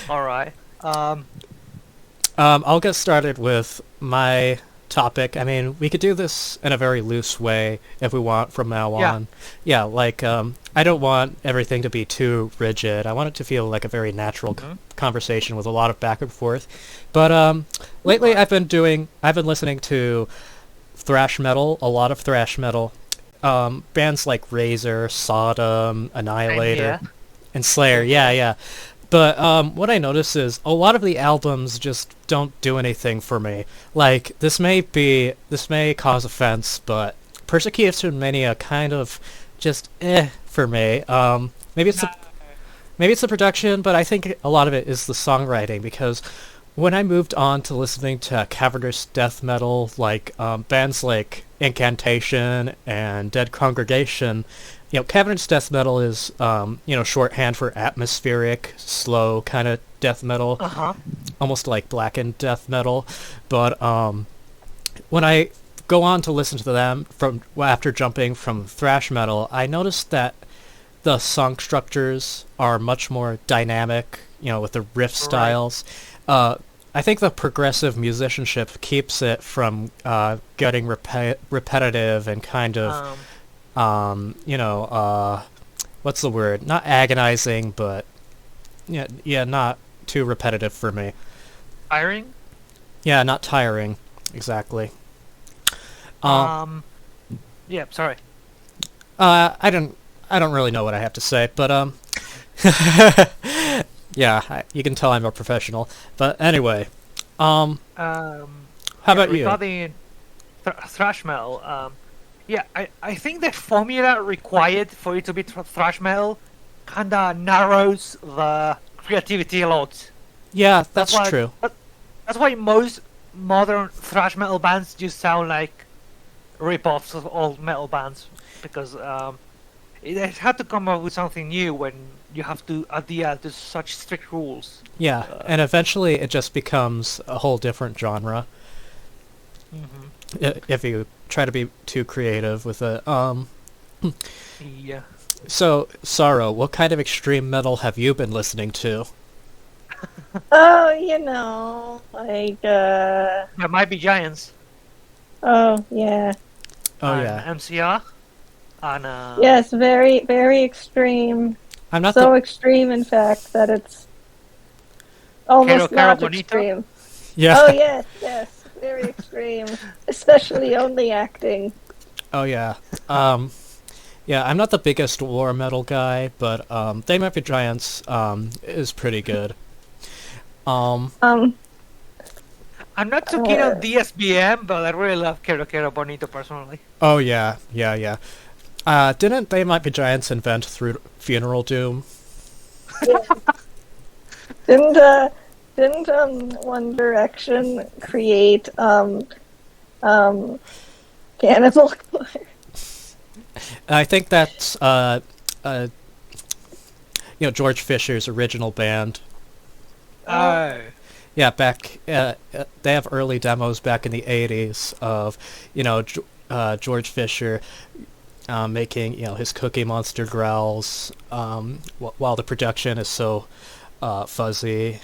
Alright. I'll get started with my topic. I mean, we could do this in a very loose way if we want from now Yeah. on. Yeah, like, I don't want everything to be too rigid. I want it to feel like a very natural conversation with a lot of back and forth. But, lately I've been listening to thrash metal, a lot of thrash metal. Bands like Razor, Sodom, Annihilator, here. and Slayer. Yeah, yeah. But what I notice is a lot of the albums just don't do anything for me. Like this may cause offense, but Persecution Mania kind of just for me. Maybe it's the production, but I think a lot of it is the songwriting because when I moved on to listening to cavernous death metal, like bands like Incantation and Dead Congregation, cavernous death metal is shorthand for atmospheric, slow kind of death metal, Uh-huh. almost like blackened death metal. But when I go on to listen to them after jumping from thrash metal, I noticed that the song structures are much more dynamic, with the riff styles. I think the progressive musicianship keeps it from getting repetitive and kind of, what's the word? Not agonizing, but yeah, not too repetitive for me. Tiring? Yeah, not tiring, exactly. Yeah, sorry. I don't really know what I have to say, but yeah, you can tell I'm a professional. But anyway, how about you? Regarding thrash metal, I think the formula required for it to be thrash metal kinda narrows the creativity a lot. Yeah, that's why, true. That's why most modern thrash metal bands just sound like rip-offs of old metal bands, because it had to come up with something new when you have to adhere to such strict rules. Yeah, and eventually it just becomes a whole different genre. If you try to be too creative with it. Yeah. So, Sorrow, what kind of extreme metal have you been listening to? Oh, like, There might be giants. oh, yeah. Oh, and yeah. MCR. And Yes, very, very extreme. I'm not So extreme, in fact, that it's almost Caro not Bonito? extreme. Yeah. Oh, yes, very extreme. Especially only acting. Oh, yeah. Yeah, I'm not the biggest war metal guy, but They Might Be Giants is pretty good. Um, I'm not too keen on DSBM, but I really love Caro Bonito personally. Oh, yeah. Didn't They Might Be Giants invent Funeral Doom? yeah. Didn't One Direction create Cannibal Corpse? I think that's George Fisher's original band. Oh. Yeah, they have early demos back in the 80s of, George Fisher making, his Cookie Monster growls, while the production is so fuzzy.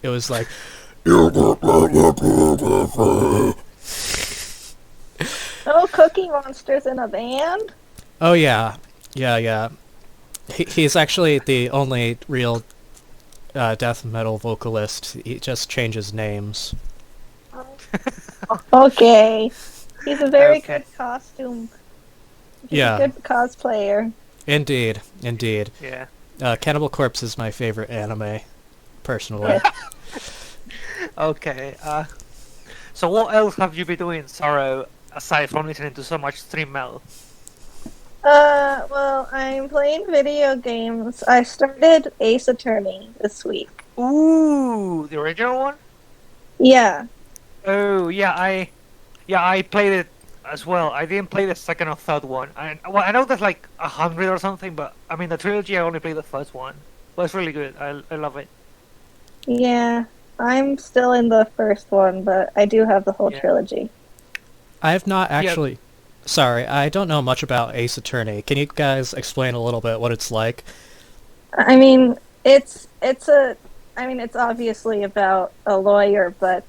It was like... Oh, Cookie Monster's in a band? Oh, yeah. Yeah. He's actually the only real death metal vocalist. He just changes names. Okay. He's a very Okay. good costume. He's Yeah. a good cosplayer. Indeed. Yeah. Cannibal Corpse is my favorite anime, personally. Okay. So what else have you been doing, Sorrow, aside from listening to so much stream metal? Well, I'm playing video games. I started Ace Attorney this week. Ooh, the original one? Yeah. Oh, yeah, I played it as well. I didn't play the second or third one. I know there's like 100 or something, but I mean the trilogy. I only played the first one. But it's really good. I love it. Yeah. I'm still in the first one, but I do have the whole trilogy. I have not actually... Sorry, I don't know much about Ace Attorney. Can you guys explain a little bit what it's like? I mean, It's a I mean it's obviously about a lawyer, but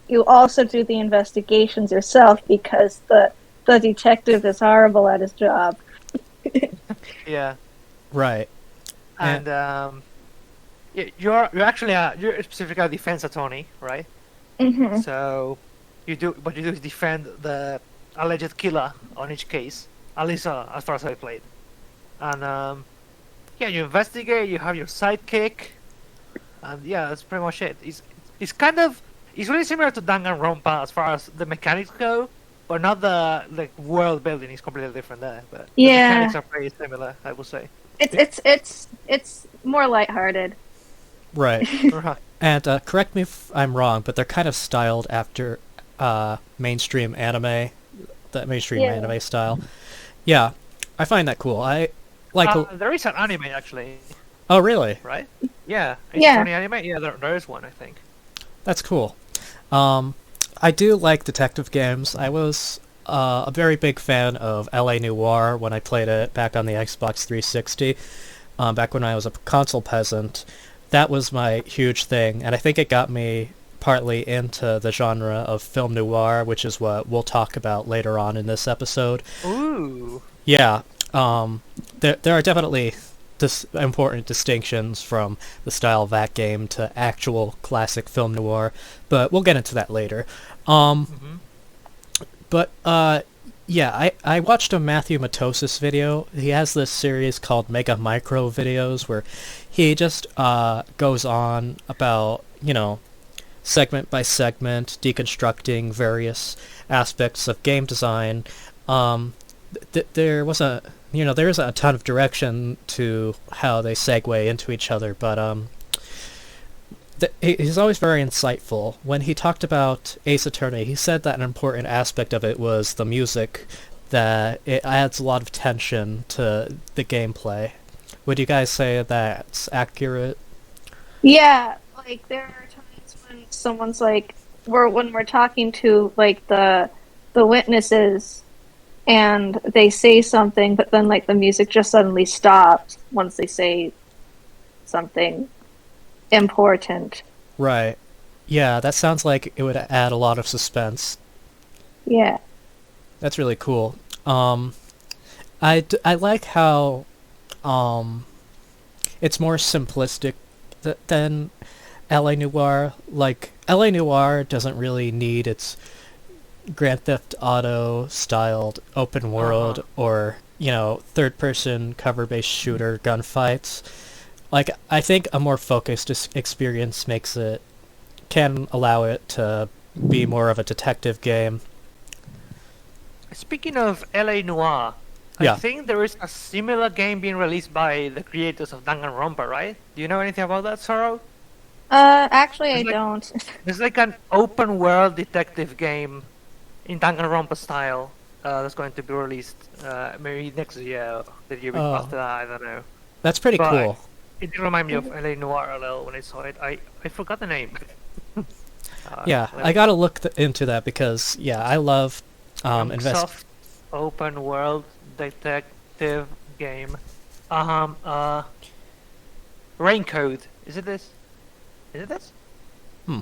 you also do the investigations yourself because the detective is horrible at his job. Yeah, Right. And and you're actually you're specifically a defense attorney, right? Hmm. So what you do is defend the alleged killer on each case, at least as far as I played. And yeah, you investigate. You have your sidekick, and yeah, that's pretty much it. It's kind of it's really similar to Danganronpa as far as the mechanics go, but not the like world building is completely different there. But the Yeah, mechanics are pretty similar, I would say. it's more lighthearted. right. Right. And correct me if I'm wrong, but they're kind of styled after mainstream anime, the mainstream Yeah. anime style. Yeah, I find that cool. I like. There is an anime actually, Oh, really? right? Yeah, it's Yeah. Sony anime. Yeah, there is one, I think. That's cool. I do like detective games. I was a very big fan of LA Noir when I played it back on the Xbox 360. Back when I was a console peasant, that was my huge thing, and I think it got me partly into the genre of film noir, which is what we'll talk about later on in this episode. Ooh. Yeah, there are definitely important distinctions from the style of that game to actual classic film noir, but we'll get into that later. Hmm. But yeah, I watched a Matthew Matosis video. He has this series called Mega Micro Videos where he just goes on about, segment by segment, deconstructing various aspects of game design. There was there's a ton of direction to how they segue into each other, but he's always very insightful. When he talked about Ace Attorney, he said that an important aspect of it was the music, that it adds a lot of tension to the gameplay. Would you guys say that's accurate? Yeah, like there are times when someone's like when we're talking to like the witnesses and they say something, but then like the music just suddenly stops once they say something important. Right. Yeah, that sounds like it would add a lot of suspense. Yeah. That's really cool. I like how it's more simplistic than LA Noir. Like, LA Noir doesn't really need its Grand Theft Auto styled open world or, third person cover based shooter gunfights. Like, I think a more focused experience can allow it to be more of a detective game. Speaking of LA Noir, Yeah. I think there is a similar game being released by the creators of Danganronpa, right? Do you know anything about that, Sorrow? Actually I It's like- don't. It's like an open world detective game in Danganronpa style that's going to be released maybe next year or the year Oh. after that, I don't know. That's pretty But cool. It did remind me of LA Noir a little when I saw it. I forgot the name. Yeah, I gotta look into that because, yeah, I love soft open world detective game. Raincode. Is it this? Is it this? Hmm.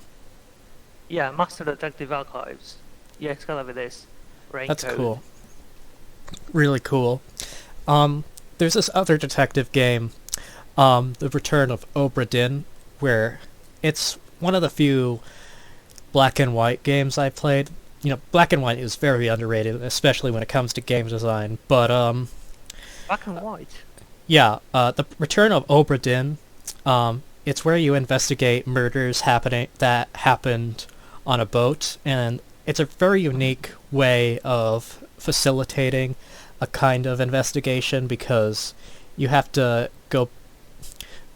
Yeah, Master Detective Archives. Yeah, it's gotta be this. Raincode. That's cool. Really cool. There's this other detective game, The Return of Obra Dinn, where it's one of the few black and white games I played. Black and white is very underrated, especially when it comes to game design. But Black and white. yeah, The Return of Obra Dinn, it's where you investigate murders that happened on a boat, and it's a very unique way of facilitating a kind of investigation because you have to go.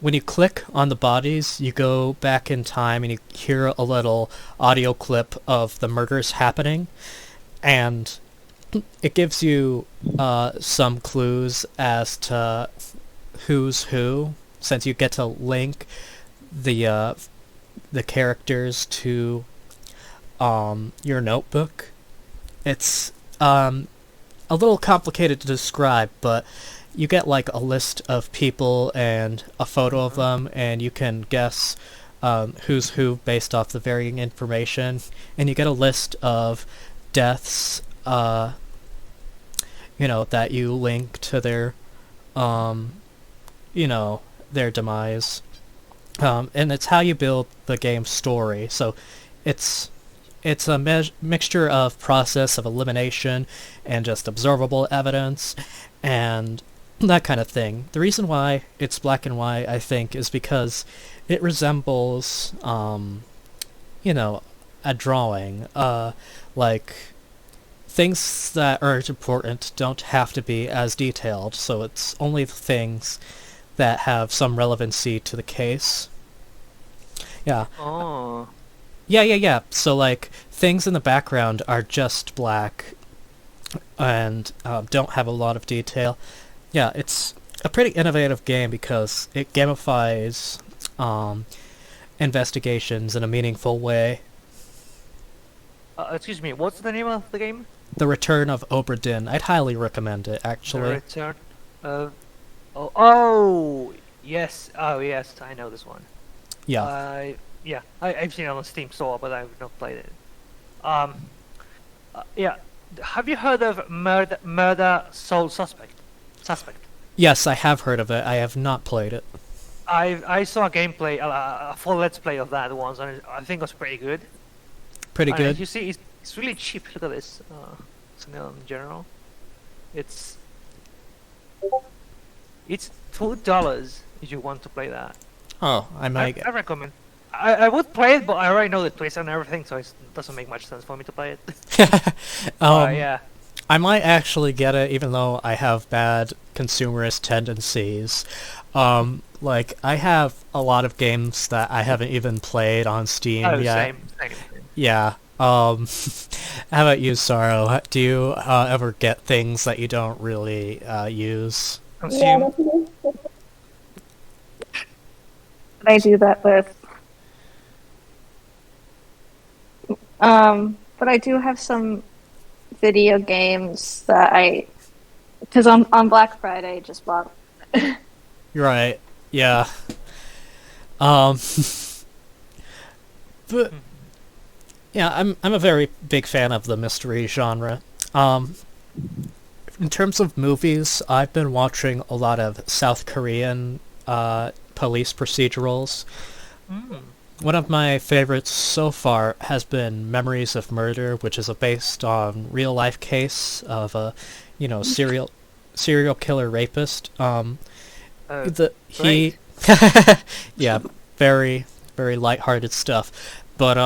When you click on the bodies, you go back in time and you hear a little audio clip of the murders happening, and it gives you some clues as to who's who, since you get to link the characters to your notebook. It's a little complicated to describe, but you get like a list of people and a photo of them, and you can guess who's who based off the varying information, and you get a list of deaths, that you link to their, their demise. And it's how you build the game's story. So it's a mixture of process of elimination and just observable evidence and that kind of thing. The reason why it's black and white, I think, is because it resembles, a drawing. Like, things that are important don't have to be as detailed, so it's only the things that have some relevancy to the case. Yeah. Oh. Yeah. So, like, things in the background are just black and don't have a lot of detail. Yeah, it's a pretty innovative game because it gamifies investigations in a meaningful way. Excuse me, what's the name of the game? The Return of Obra Dinn. I'd highly recommend it, The actually. Return of... Oh, yes. Oh, yes, I know this one. Yeah. I've seen it on the Steam store, but I've not played it. Yeah. Have you heard of Murder Soul Suspect? Yes, I have heard of it. I have not played it. I saw a gameplay, a full let's play of that once, and I think it was pretty good. Pretty And good. you see, it's really cheap. Look at this. In general, it's $2 if you want to play that. Oh, I might. I recommend. I would play it, but I already know the twist and everything, so it doesn't make much sense for me to play it. Yeah. I might actually get it, even though I have bad consumerist tendencies. Like, I have a lot of games that I haven't even played on Steam yet. Same. Yeah. How about you, Sorrow? Do you ever get things that you don't really use? Consume. I do that with. But I do have some video games that because on Black Friday, just bought. You're right. Yeah. But yeah, I'm a very big fan of the mystery genre. In terms of movies, I've been watching a lot of South Korean police procedurals. One of my favorites so far has been Memories of Murder, which is based on real life case of a, serial killer rapist. Great. Yeah, very, very lighthearted stuff. But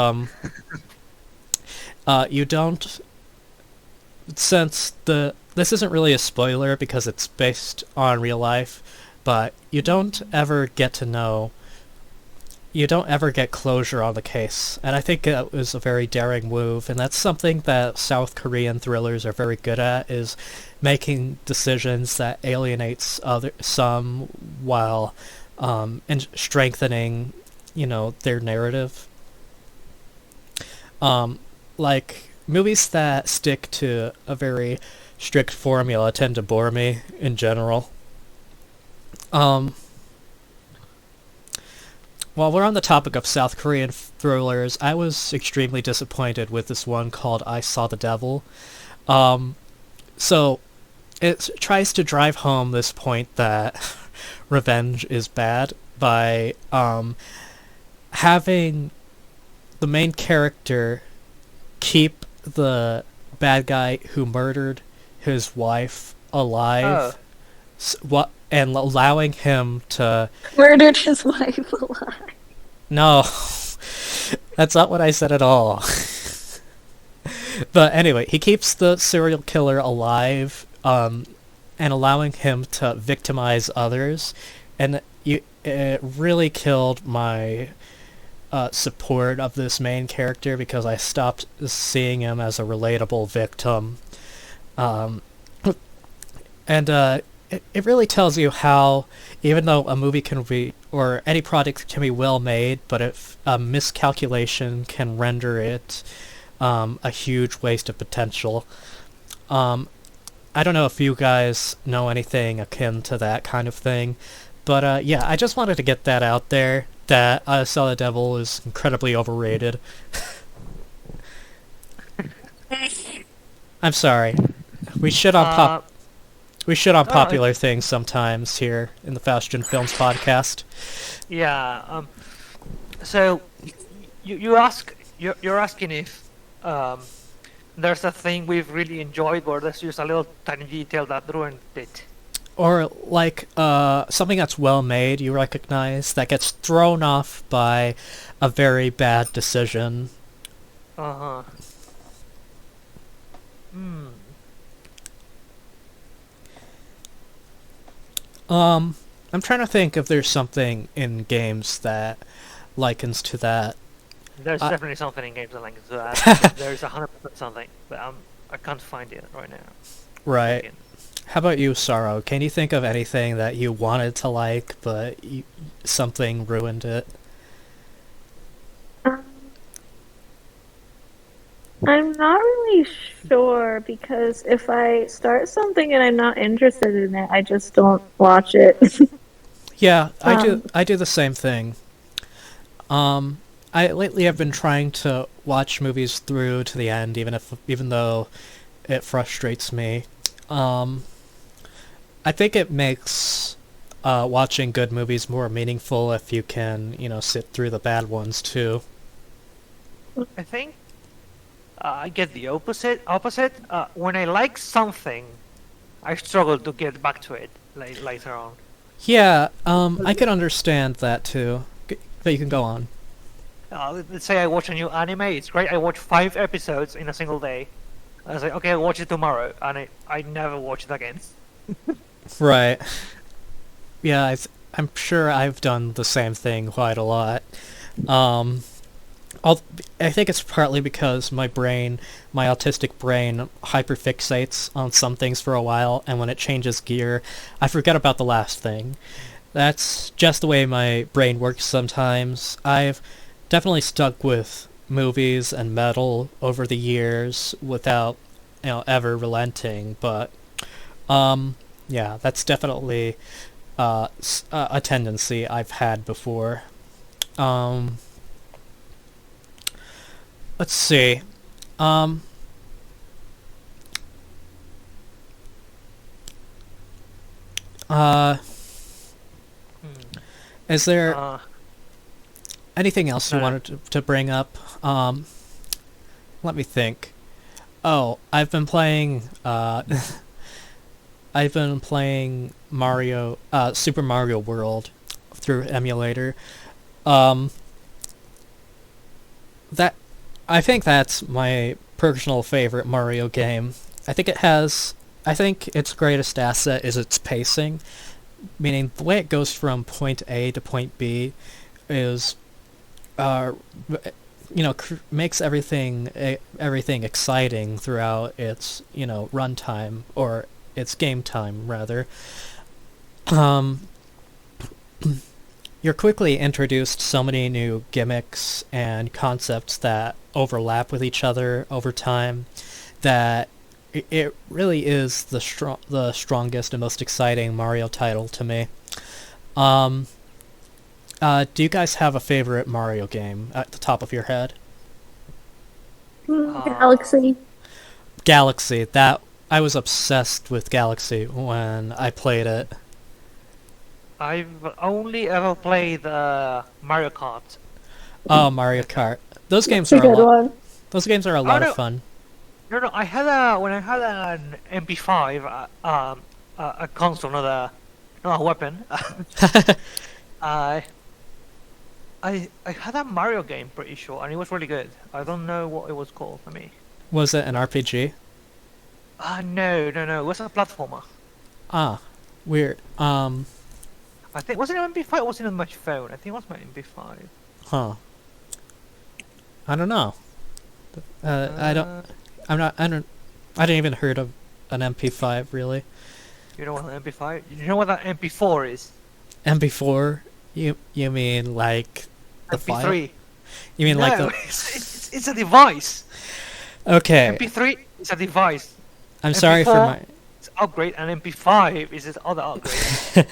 you don't, since this isn't really a spoiler because it's based on real life, but you don't ever get closure on the case, and I think it was a very daring move, and that's something that South Korean thrillers are very good at, is making decisions that alienates some while and strengthening, their narrative. Like, movies that stick to a very strict formula tend to bore me in general. While we're on the topic of South Korean thrillers, I was extremely disappointed with this one called I Saw the Devil. So, it tries to drive home this point that revenge is bad by having the main character keep the bad guy who murdered his wife alive. And allowing him to... Murdered his wife alive. No, that's not what I said at all. But anyway, he keeps the serial killer alive, and allowing him to victimize others, and it really killed my support of this main character because I stopped seeing him as a relatable victim. It really tells you how, even though a movie can be, or any product can be well made, but if a miscalculation can render it a huge waste of potential. I don't know if you guys know anything akin to that kind of thing, but yeah, I just wanted to get that out there. That I Saw the Devil is incredibly overrated. I'm sorry. We shit on no, popular things sometimes here in the Faustian Films podcast. Yeah. So you're asking if there's a thing we've really enjoyed, or there's just a little tiny detail that ruined it. Or like something that's well made, you recognize, that gets thrown off by a very bad decision. Uh huh. Hmm. I'm trying to think if there's something in games that likens to that. There's definitely something in games that links to that. There's 100% something, but I can't find it right now. Right. Again. How about you, Sorrow? Can you think of anything that you wanted to like, but something ruined it? I'm not really sure because if I start something and I'm not interested in it, I just don't watch it. Yeah, I do the same thing. I lately have been trying to watch movies through to the end, even though it frustrates me. I think it makes watching good movies more meaningful if you can, sit through the bad ones too. I think I get the opposite. When I like something, I struggle to get back to it later on. Yeah, I can understand that too. But you can go on. Let's say I watch a new anime. It's great. I watch 5 episodes in a single day. I was like, okay, I'll watch it tomorrow, and I never watch it again. Right. Yeah, I'm sure I've done the same thing quite a lot. I think it's partly because my autistic brain, hyperfixates on some things for a while, and when it changes gear, I forget about the last thing. That's just the way my brain works sometimes. I've definitely stuck with movies and metal over the years without, ever relenting, but, yeah, that's definitely a tendency I've had before. Let's see. Is there anything else you wanted to bring up? Let me think. Oh, I've been playing Mario, Super Mario World through emulator. I think that's my personal favorite Mario game. I think its greatest asset is its pacing, meaning the way it goes from point A to point B is, makes everything exciting throughout its, runtime, or its game time, rather. You're quickly introduced so many new gimmicks and concepts that overlap with each other over time that it really is the strongest and most exciting Mario title to me. Do you guys have a favorite Mario game at the top of your head? Galaxy. Galaxy. That I was obsessed with Galaxy when I played it. I've only ever played Mario Kart. Oh, Mario Kart. Those games That's a good one. Those games are a lot of fun. No, when I had an MP5, a console, not a weapon. I had a Mario game, pretty sure, and it was really good. I don't know what it was called for me. Was it an RPG? No, it was a platformer. Ah, weird. I think wasn't it an MP5? Or wasn't it on my phone? I think it was my MP5. Huh. I don't know. I didn't even heard of an MP5 really. You know what an MP5? You know what that MP4 is? MP4? You mean like the MP3? file? You mean like the? It's a device. Okay. MP3 is a device. I'm sorry for my. upgrade, and MP5 is his other upgrade.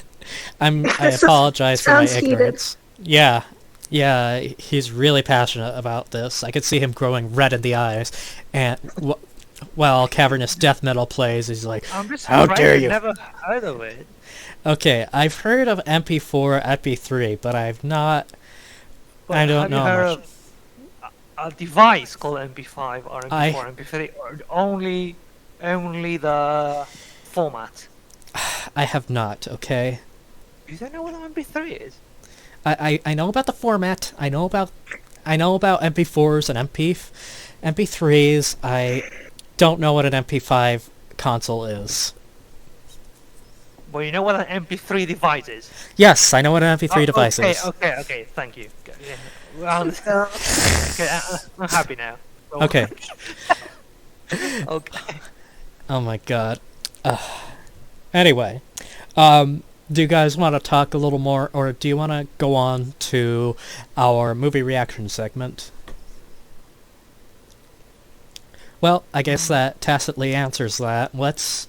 I apologize for my Sounds heated. ignorance. Yeah, he's really passionate about this. I could see him growing red in the eyes, and while cavernous death metal plays, he's like, I'm just "How surprised dare I've you!" never heard of it. Okay, I've heard of MP4, MP3, but I've not. But I don't have know you heard much. of a device called MP5 or I- MP4, MP3, or only the format? I have not. Okay, You don't know what an MP3 is? I know about the format. I know about MP4s and MP3s. I don't know what an MP5 console is. Well, you know what an MP3 device is? Yes, I know what an MP3 device okay, is. Okay, thank you. Yeah. Well, okay, I'm happy now. Okay. Okay. Oh my god. Anyway, do you guys want to talk a little more, or do you want to go on to our movie reaction segment? Well, I guess that tacitly answers that. Let's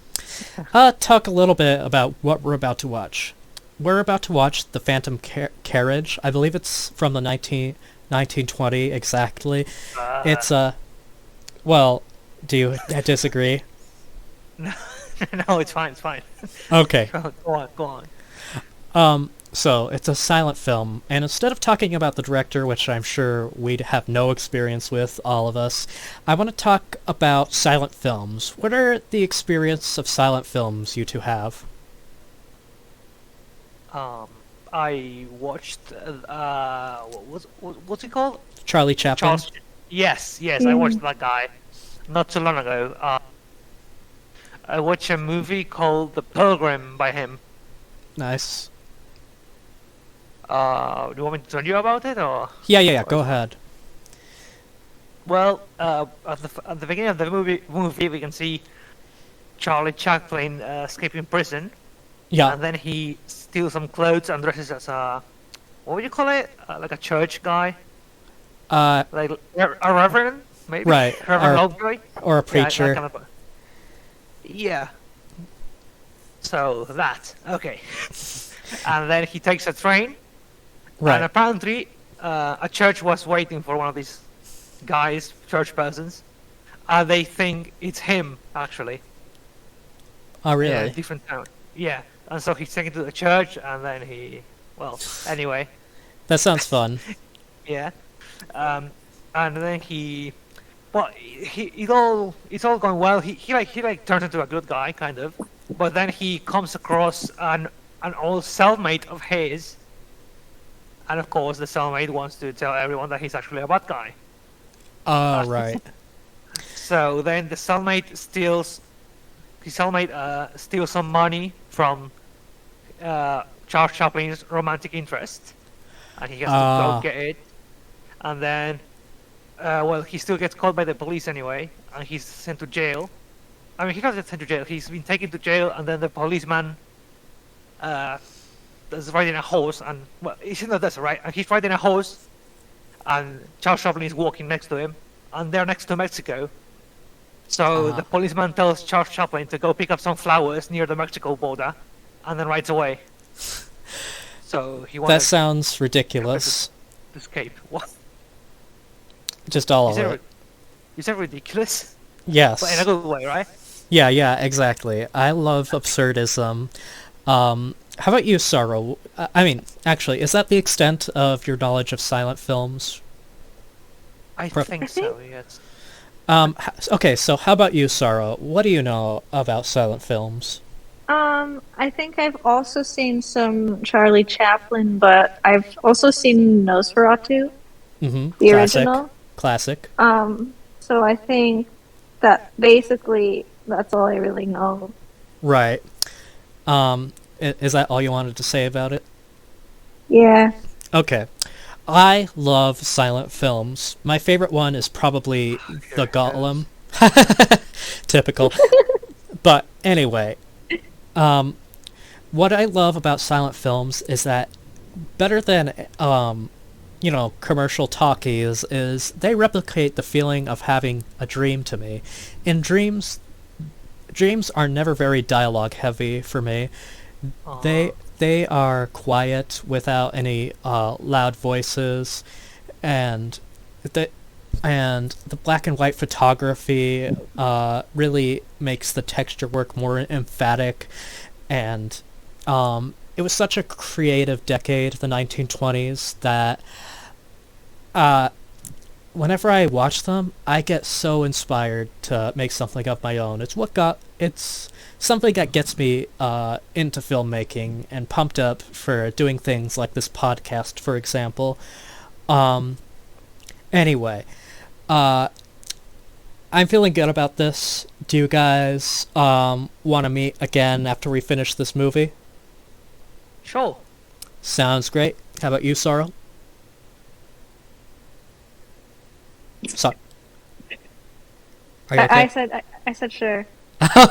talk a little bit about what we're about to watch. We're about to watch The Phantom Carriage. I believe it's from the 1920 exactly. It's well, do you disagree? No, it's fine. Okay. Go on. So it's a silent film, and instead of talking about the director, which I'm sure we'd have no experience with, all of us, I want to talk about silent films. What are the experience of silent films you two have? I watched. What's it called? Charlie Chaplin? Charles. Yes, I watched that guy not too long ago. I watched a movie called The Pilgrim by him. Nice. Do you want me to tell you about it, or? Yeah, go ahead. Well, at the beginning of the movie, we can see Charlie Chaplin escaping prison, Yeah, and then he steals some clothes and dresses as a, what would you call it? Like a church guy, like a reverend, maybe. Right, Reverend or- old guy. or a Yeah, that preacher. kind of. Yeah. So that okay, and then he takes a train. And Right. apparently, a church was waiting for one of these guys, church persons, and they think it's him, actually. Oh, really? Yeah, different town. Yeah, and so he's taken to the church, and then anyway, That sounds fun. yeah. And then it's all going well. He turns into a good guy, kind of. But then he comes across an old cellmate of his. And of course, the cellmate wants to tell everyone that he's actually a bad guy. Oh, right. So then the cellmate steals some money from Charles Chaplin's romantic interest, and he has to go get it. And then, he still gets caught by the police anyway, and he's sent to jail. I mean, he doesn't get sent to jail. He's been taken to jail, and then the policeman is riding a horse, and that's right. And he's riding a horse, and Charles Chaplin is walking next to him, and they're next to Mexico. So the policeman tells Charles Chaplin to go pick up some flowers near the Mexico border, and then rides away. So he That wanted sounds ridiculous. to escape. What? Just all Is of that, it. is that ridiculous? Yes. But in a good way, right? Yeah, exactly. I love absurdism. How about you, Sorrow? I mean, actually, is that the extent of your knowledge of silent films? I think so, yes. Okay, so how about you, Sorrow? What do you know about silent films? I think I've also seen some Charlie Chaplin, but I've also seen Nosferatu, Mm-hmm. the original. Classic. So I think that basically that's all I really know. Right. Is that all you wanted to say about it? Yeah. Okay. I love silent films. My favorite one is probably The Golem. Typical. But anyway, what I love about silent films is that better than commercial talkies is they replicate the feeling of having a dream to me. In dreams, dreams are never very dialogue heavy for me. Uh, They are quiet without any loud voices, and the the black and white photography really makes the texture work more emphatic, and it was such a creative decade, the 1920s, that whenever I watch them, I get so inspired to make something of my own. It's something that gets me into filmmaking and pumped up for doing things like this podcast, for example. Anyway, I'm feeling good about this. Do you guys want to meet again after we finish this movie? sure. Sounds great. How about you, Sorrel? So, are you okay? I said sure.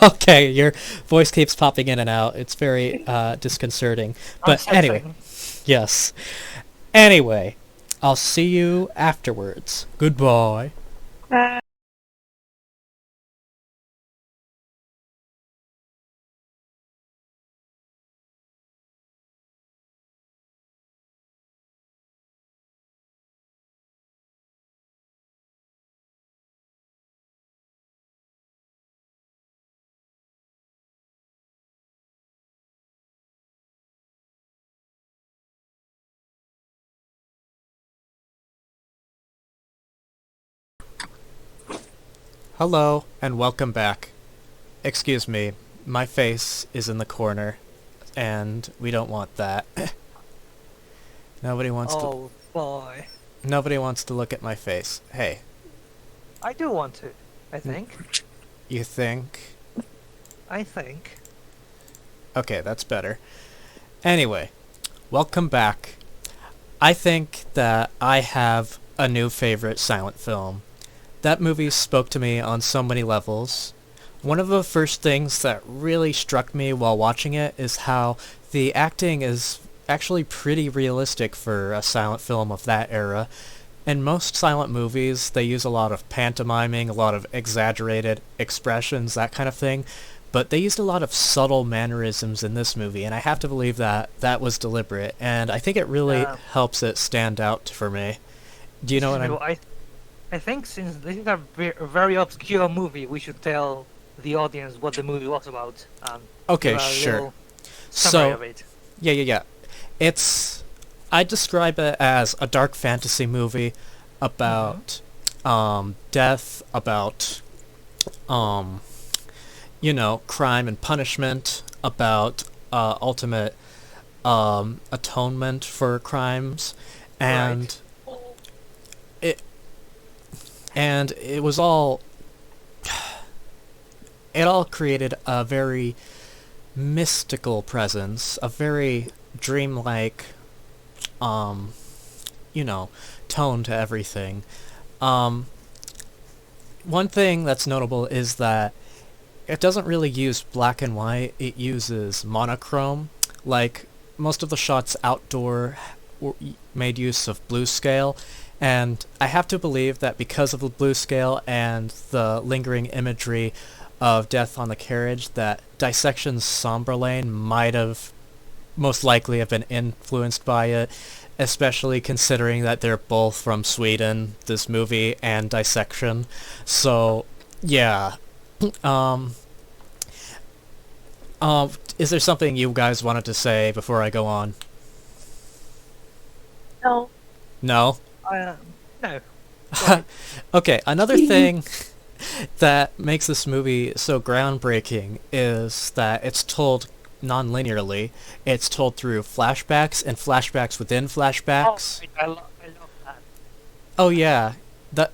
Okay, your voice keeps popping in and out. It's very disconcerting. But anyway, Unsettling. yes. Anyway, I'll see you afterwards. Goodbye. Hello, and welcome back. Excuse me, my face is in the corner, and we don't want that. Nobody wants Oh boy. Nobody wants to look at my face. Hey, I do want to. I think. you think? I think. Okay, that's better. Anyway, welcome back. I think that I have a new favorite silent film. That movie spoke to me on so many levels. One of the first things that really struck me while watching it is how the acting is actually pretty realistic for a silent film of that era. In most silent movies, they use a lot of pantomiming, a lot of exaggerated expressions, that kind of thing, but they used a lot of subtle mannerisms in this movie, and I have to believe that that was deliberate, and I think it really Yeah. helps it stand out for me. Do you know what I'm... I think since this is a very obscure movie, we should tell the audience what the movie was about. Okay, give a sure. little summary So, of it. yeah. I describe it as a dark fantasy movie about death, about crime and punishment, about ultimate atonement for crimes, and it was all it all created a very mystical presence, a very dreamlike tone to everything. One thing that's notable is that it doesn't really use black and white, it uses monochrome. Like, most of the shots outdoor made use of blue scale, and I have to believe that because of the blue scale and the lingering imagery of death on the carriage, that Dissection's Somber Lane might have most likely have been influenced by it, especially considering that they're both from Sweden, this movie and Dissection. So, yeah. Is there something you guys wanted to say before I go on? No. No? No. Okay, another thing that makes this movie so groundbreaking is that it's told non-linearly. It's told through flashbacks and flashbacks within flashbacks. I love that. Oh yeah, that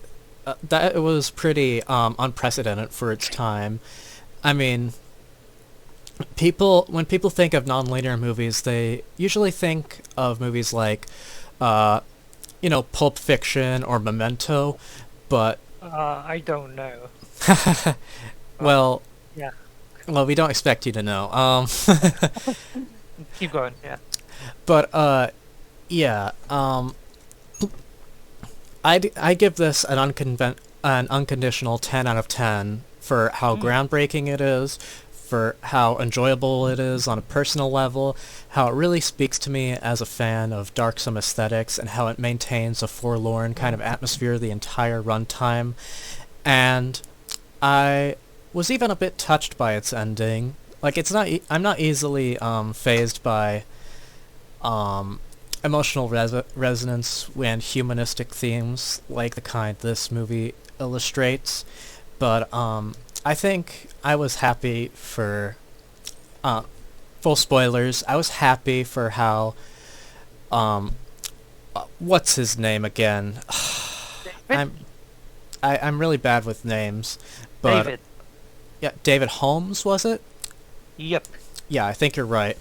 was pretty unprecedented for its time. I mean, when people think of non-linear movies, they usually think of movies like Pulp Fiction or Memento, but I don't know. well, Yeah. well, we don't expect you to know. Keep going. Yeah. But yeah. I give this an unconditional 10 out of 10 for how groundbreaking it is, for how enjoyable it is on a personal level, how it really speaks to me as a fan of darksome aesthetics, and how it maintains a forlorn kind of atmosphere the entire runtime. And I was even a bit touched by its ending. Like, it's not, I'm not easily phased by emotional resonance and humanistic themes like the kind this movie illustrates, but I think I was happy for, full spoilers, I was happy for how, what's his name again? I'm really bad with names, but David. yeah, David Holmes, was it? Yep. Yeah, I think you're right.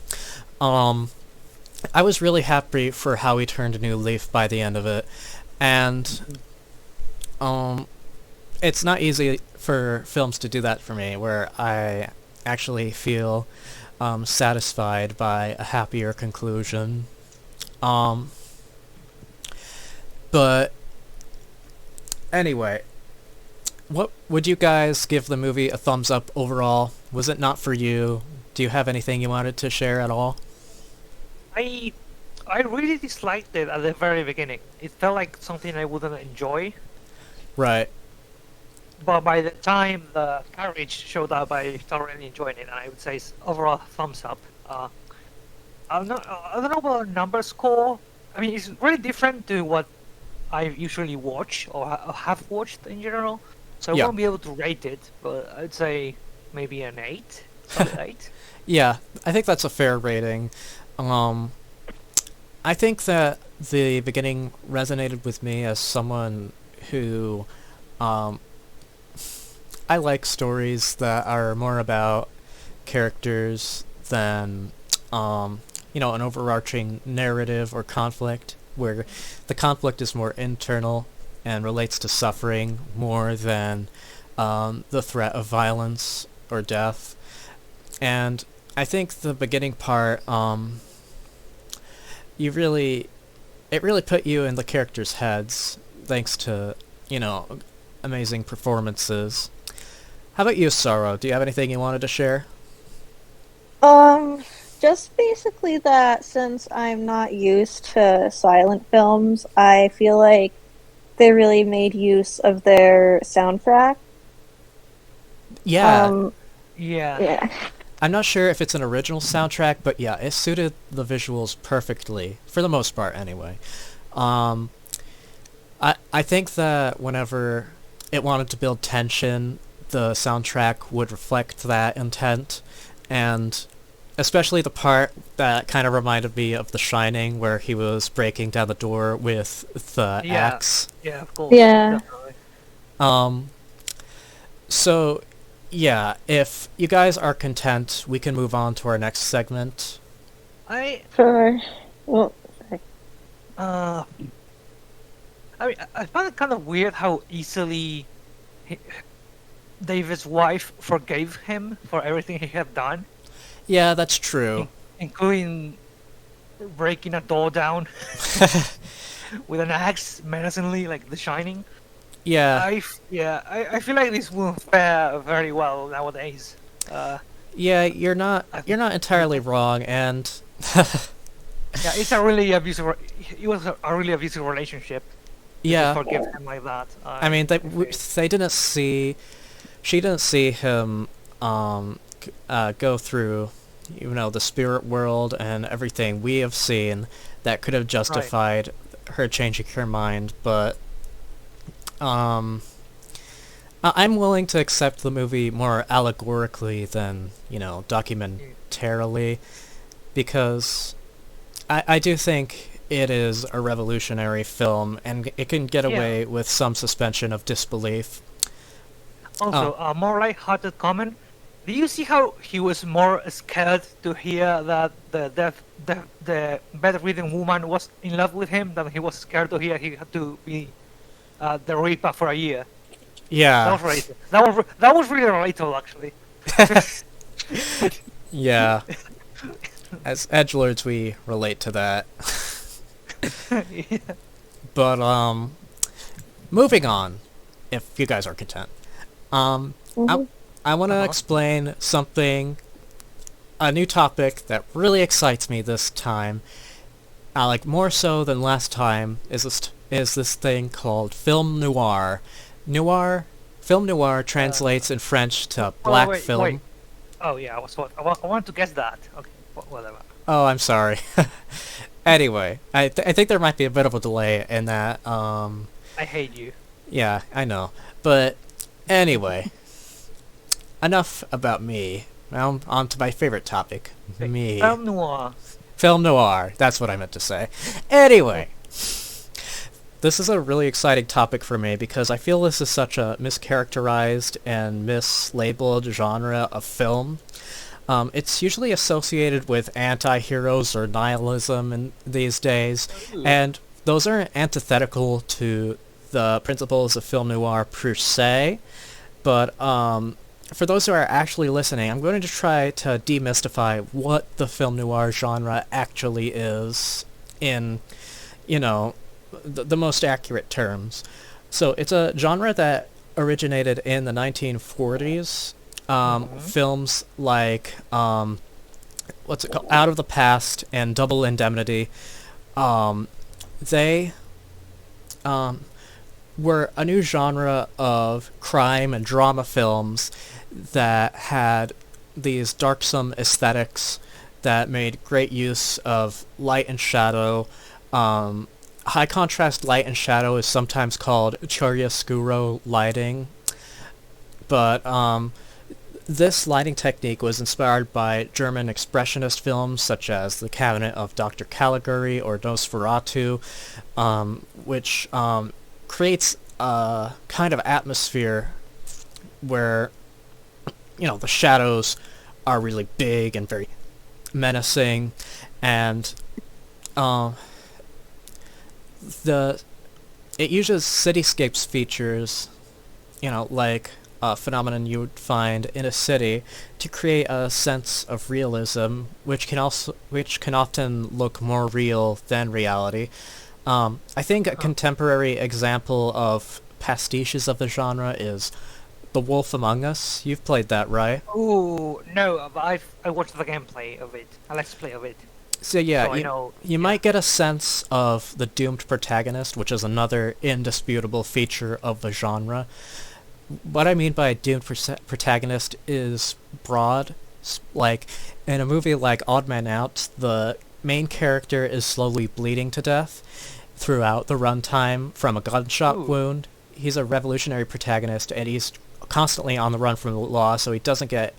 I was really happy for how he turned a new leaf by the end of it, and it's not easy for films to do that for me, where I actually feel satisfied by a happier conclusion. But anyway, what would you guys give the movie a thumbs up overall? Was it not for you? Do you have anything you wanted to share at all? I really disliked it at the very beginning. It felt like something I wouldn't enjoy. Right. But by the time the carriage showed up, I thoroughly enjoyed it, and I would say it's overall thumbs up. I don't know about a number score. I mean, it's really different to what I usually watch or have watched in general. So I Yeah. won't be able to rate it, but I'd say maybe an 8. Solid 8. Yeah, I think that's a fair rating. I think that the beginning resonated with me as someone who, I like stories that are more about characters than, an overarching narrative or conflict, where the conflict is more internal and relates to suffering more than the threat of violence or death. And I think the beginning part, it really put you in the characters' heads, thanks to, amazing performances. How about you, Sorrow? Do you have anything you wanted to share? Just basically that since I'm not used to silent films, I feel like they really made use of their soundtrack. Yeah. Yeah. Yeah. I'm not sure if it's an original soundtrack, but yeah, it suited the visuals perfectly, for the most part anyway. I think that whenever it wanted to build tension, the soundtrack would reflect that intent, and especially the part that kind of reminded me of The Shining, where he was breaking down the door with the axe. Yeah, of course. Yeah. Definitely. So, yeah, if you guys are content, we can move on to our next segment. Sure. Well, I mean, I found it kind of weird how easily David's wife forgave him for everything he had done, Yeah, that's true. including breaking a door down with an axe menacingly, like The Shining. Yeah, I feel like this won't fare very well nowadays. yeah, you're not entirely wrong, and Yeah, it's a really abusive. It was a really abusive relationship. To yeah, forgive him like that. I mean, they didn't see, she didn't see him go through, the spirit world and everything we have seen that could have justified her changing her mind, but I'm willing to accept the movie more allegorically than, documentarily, because I do think it is a revolutionary film, and it can get away with some suspension of disbelief. Also, a more light-hearted comment. Do you see how he was more scared to hear that the bedridden woman was in love with him than he was scared to hear he had to be the Reaper for a year? Yeah. That was relatable. That was really relatable, actually. Yeah. As edgelords, we relate to that. Yeah. But, moving on, if you guys are content. Mhm. I want to Uh-huh. explain something, a new topic that really excites me this time. Like more so than last time is this thing called film noir. Film noir translates in French to Oh, black wait, wait. film. Oh, yeah, I want to guess that. Okay, whatever. Oh, I'm sorry. Anyway, I think there might be a bit of a delay in that. I hate you. Yeah, I know. But anyway, enough about me. Now on to my favorite topic. Wait, Me. Film noir. Film noir. That's what I meant to say. Anyway, this is a really exciting topic for me because I feel this is such a mischaracterized and mislabeled genre of film. It's usually associated with anti-heroes or nihilism in these days, and those are antithetical to the principles of film noir per se. But for those who are actually listening, I'm going to try to demystify what the film noir genre actually is in, the most accurate terms. So it's a genre that originated in the 1940s. Films like what's it called, Out of the Past and Double Indemnity, they were a new genre of crime and drama films that had these darksome aesthetics that made great use of light and shadow. High contrast light and shadow is sometimes called chiaroscuro lighting, but this lighting technique was inspired by German expressionist films such as The Cabinet of Dr. Caligari or Nosferatu, which creates a kind of atmosphere where, the shadows are really big and very menacing, and it uses cityscapes features, like a phenomenon you would find in a city, to create a sense of realism, which can often look more real than reality. I think a contemporary example of pastiches of the genre is The Wolf Among Us. You've played that, right? Ooh, no, but I watched the gameplay of it, a let's play of it. So yeah, So I know. you might get a sense of the doomed protagonist, which is another indisputable feature of the genre. What I mean by a doomed protagonist is broad. Like, in a movie like Odd Man Out, the main character is slowly bleeding to death throughout the runtime from a gunshot wound. He's a revolutionary protagonist, and he's constantly on the run from the law, so he doesn't get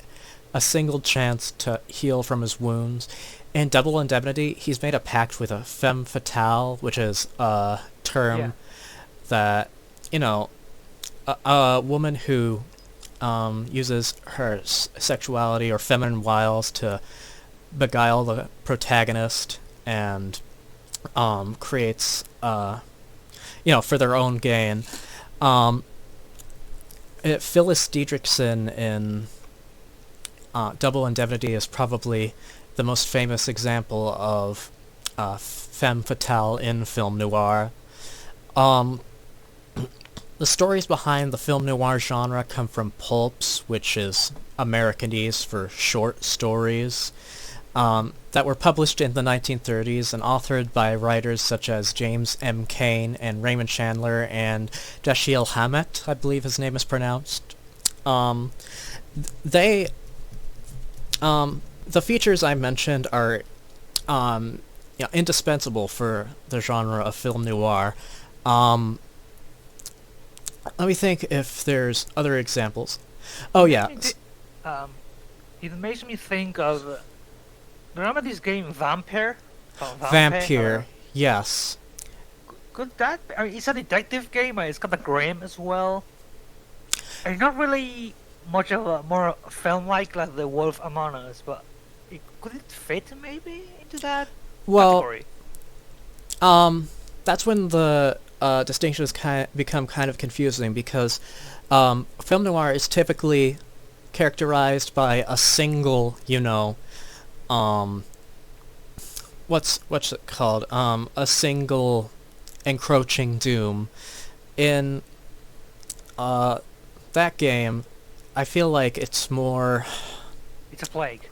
a single chance to heal from his wounds. In Double Indemnity, he's made a pact with a femme fatale, which is a term that, a woman who uses her sexuality or feminine wiles to beguile the protagonist and creates, for their own gain. Phyllis Dietrichson in Double Indemnity is probably the most famous example of femme fatale in film noir. The stories behind the film noir genre come from pulps, which is Americanese for short stories, that were published in the 1930s and authored by writers such as James M. Cain and Raymond Chandler and Dashiell Hammett, I believe his name is pronounced. The features I mentioned are indispensable for the genre of film noir. Let me think if there's other examples. Oh yeah. It makes me think of. Remember this game Vampire? Vampire, yes. Could that? It's a detective game. It's got a grim as well. It's not really much of a more film-like The Wolf Among Us, but could it fit maybe into that category? That's when the distinctions become kind of confusing because film noir is typically characterized by a single, what's it called? A single encroaching doom. In that game, I feel like it's more, It's a plague.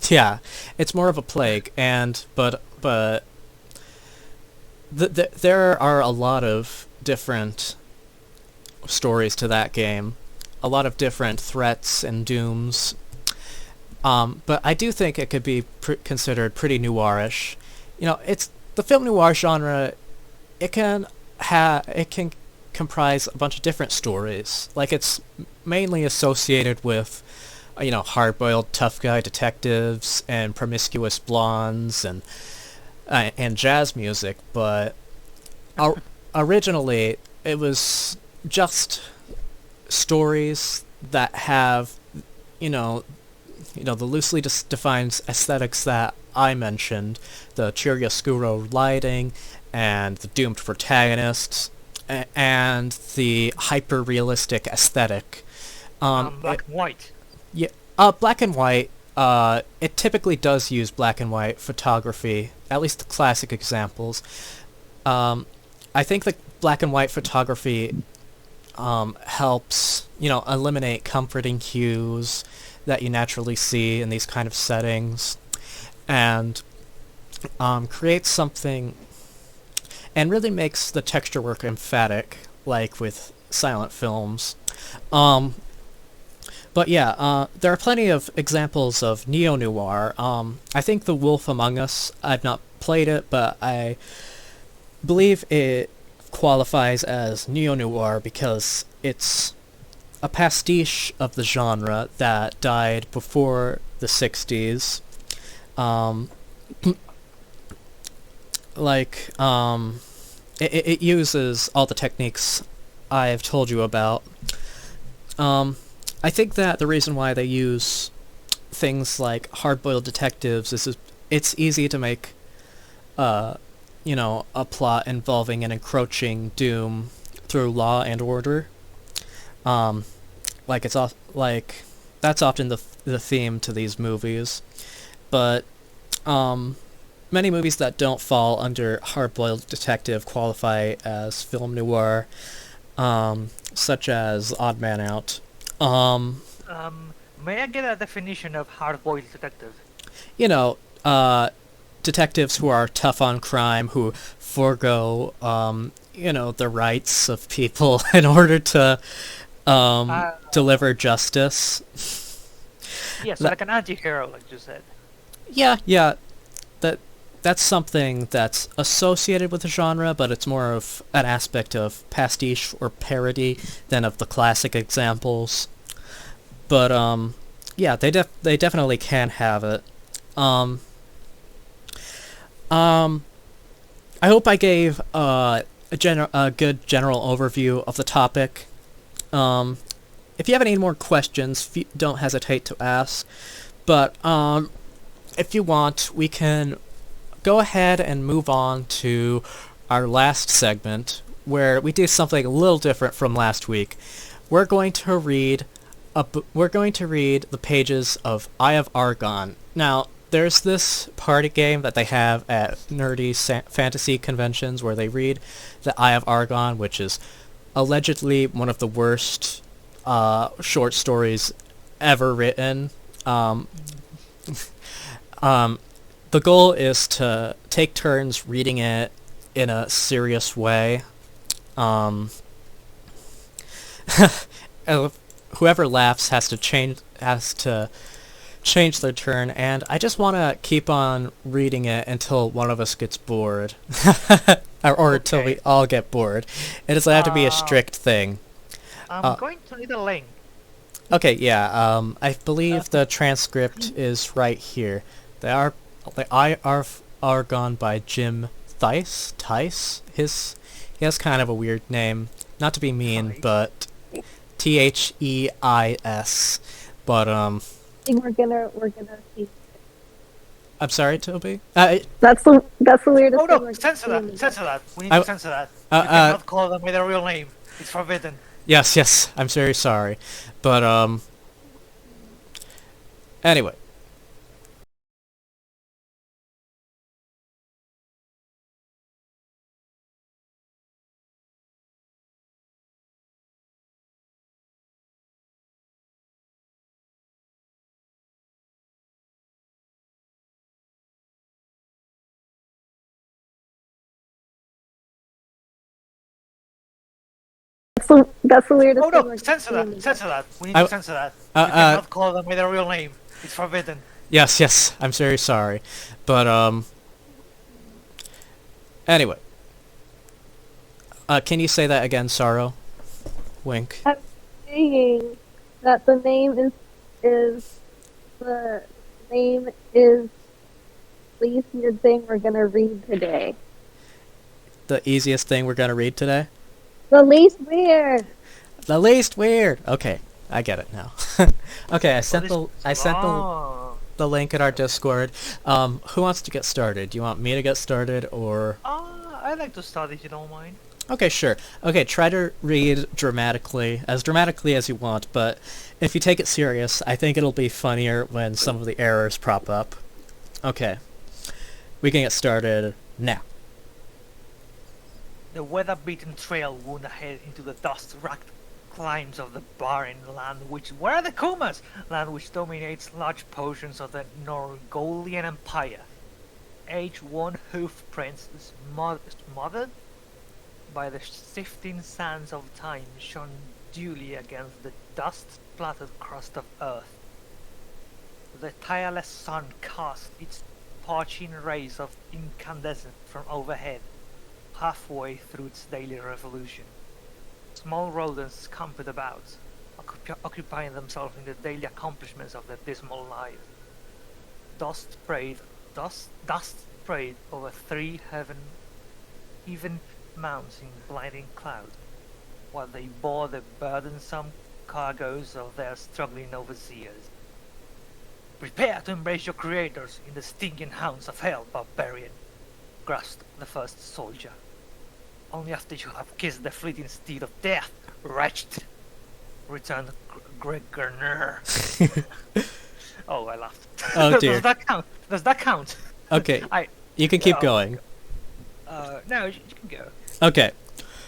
yeah, it's more of a plague, and but there are a lot of different stories to that game, a lot of different threats and dooms. But I do think it could be considered pretty noirish. It's the film noir genre. It can comprise a bunch of different stories. Like it's mainly associated with, hard-boiled tough guy detectives and promiscuous blondes and jazz music. But originally, it was just stories that have, the loosely defined aesthetics that I mentioned, the chiaroscuro lighting, and the doomed protagonists, and the hyper-realistic aesthetic. Black and white. Yeah, black and white. It typically does use black and white photography, at least the classic examples. I think that black and white photography helps, eliminate comforting hues that you naturally see in these kind of settings, and creates something, and really makes the texture work emphatic, like with silent films. But yeah, there are plenty of examples of neo-noir. I think The Wolf Among Us, I've not played it, but I believe it qualifies as neo-noir because it's a pastiche of the genre that died before the 60s. Like, it uses all the techniques I've told you about. I think that the reason why they use things like hard-boiled detectives is it's easy to make, a plot involving an encroaching doom through law and order. Like that's often the theme to these movies, but many movies that don't fall under hard-boiled detective qualify as film noir, such as Odd Man Out. May I get a definition of hard-boiled detective? Detectives who are tough on crime, who forego, the rights of people in order to deliver justice. Yes, like an anti-hero, like you said. Yeah. That's something that's associated with the genre, but it's more of an aspect of pastiche or parody than of the classic examples. But yeah, they definitely can have it. I hope I gave a good general overview of the topic. If you have any more questions, don't hesitate to ask. But if you want, we can go ahead and move on to our last segment, where we do something a little different from last week. We're going to read the pages of Eye of Argon. Now, there's this party game that they have at nerdy fantasy conventions where they read the Eye of Argon, which is allegedly one of the worst short stories ever written. The goal is to take turns reading it in a serious way. Whoever laughs has to change their turn, and I just want to keep on reading it until one of us gets bored, or until we all get bored. It doesn't have to be a strict thing. I'm going to need a link. Okay, yeah. I believe the transcript is right here. The Eye of Argon by Jim Theis. He has kind of a weird name. Not to be mean, but Theis. But I think we're gonna see. I'm sorry, Toby. That's the weirdest Oh no! thing. Censor that! We need to censor that. You cannot call them by their real name. It's forbidden. Yes. I'm very sorry, but anyway. That's the weirdest Oh thing. no! Like, Censor I've seen. that! Censor that! We need I- to censor that. You cannot call them by their real name. It's forbidden. Yes, I'm very sorry. But, anyway. Can you say that again, Sorrow? Wink. I'm saying that the name is the name is the easiest thing we're gonna read today. The easiest thing we're gonna read today? The least weird. The least weird! Okay, I get it now. Okay, I sent the link in our Discord. Who wants to get started? Do you want me to get started, or... I'd like to start if you don't mind. Okay, sure. Okay, try to read dramatically as you want, but if you take it serious, I think it'll be funnier when some of the errors prop up. Okay. We can get started now. The weather-beaten trail wound ahead into the dust-racked climes of the barren land which... Where are the Kumas? Land which dominates large portions of the Norgolian Empire. H1 hoof prints smothered by the sifting sands of time shone dully against the dust-splattered crust of earth. The tireless sun cast its parching rays of incandescence from overhead, halfway through its daily revolution. Small rodents scampered about, occupying themselves in the daily accomplishments of their dismal lives. Dust sprayed over 3 even mounts in blinding cloud, while they bore the burdensome cargoes of their struggling overseers. Prepare to embrace your creators in the stinging hounds of hell, barbarian, grasped the first soldier. Only after you have kissed the fleeting steed of death, wretched, returned Gregor. Oh, I laughed. Oh dear. Does that count? Okay, you can keep Oh. going. No, you can go. Okay.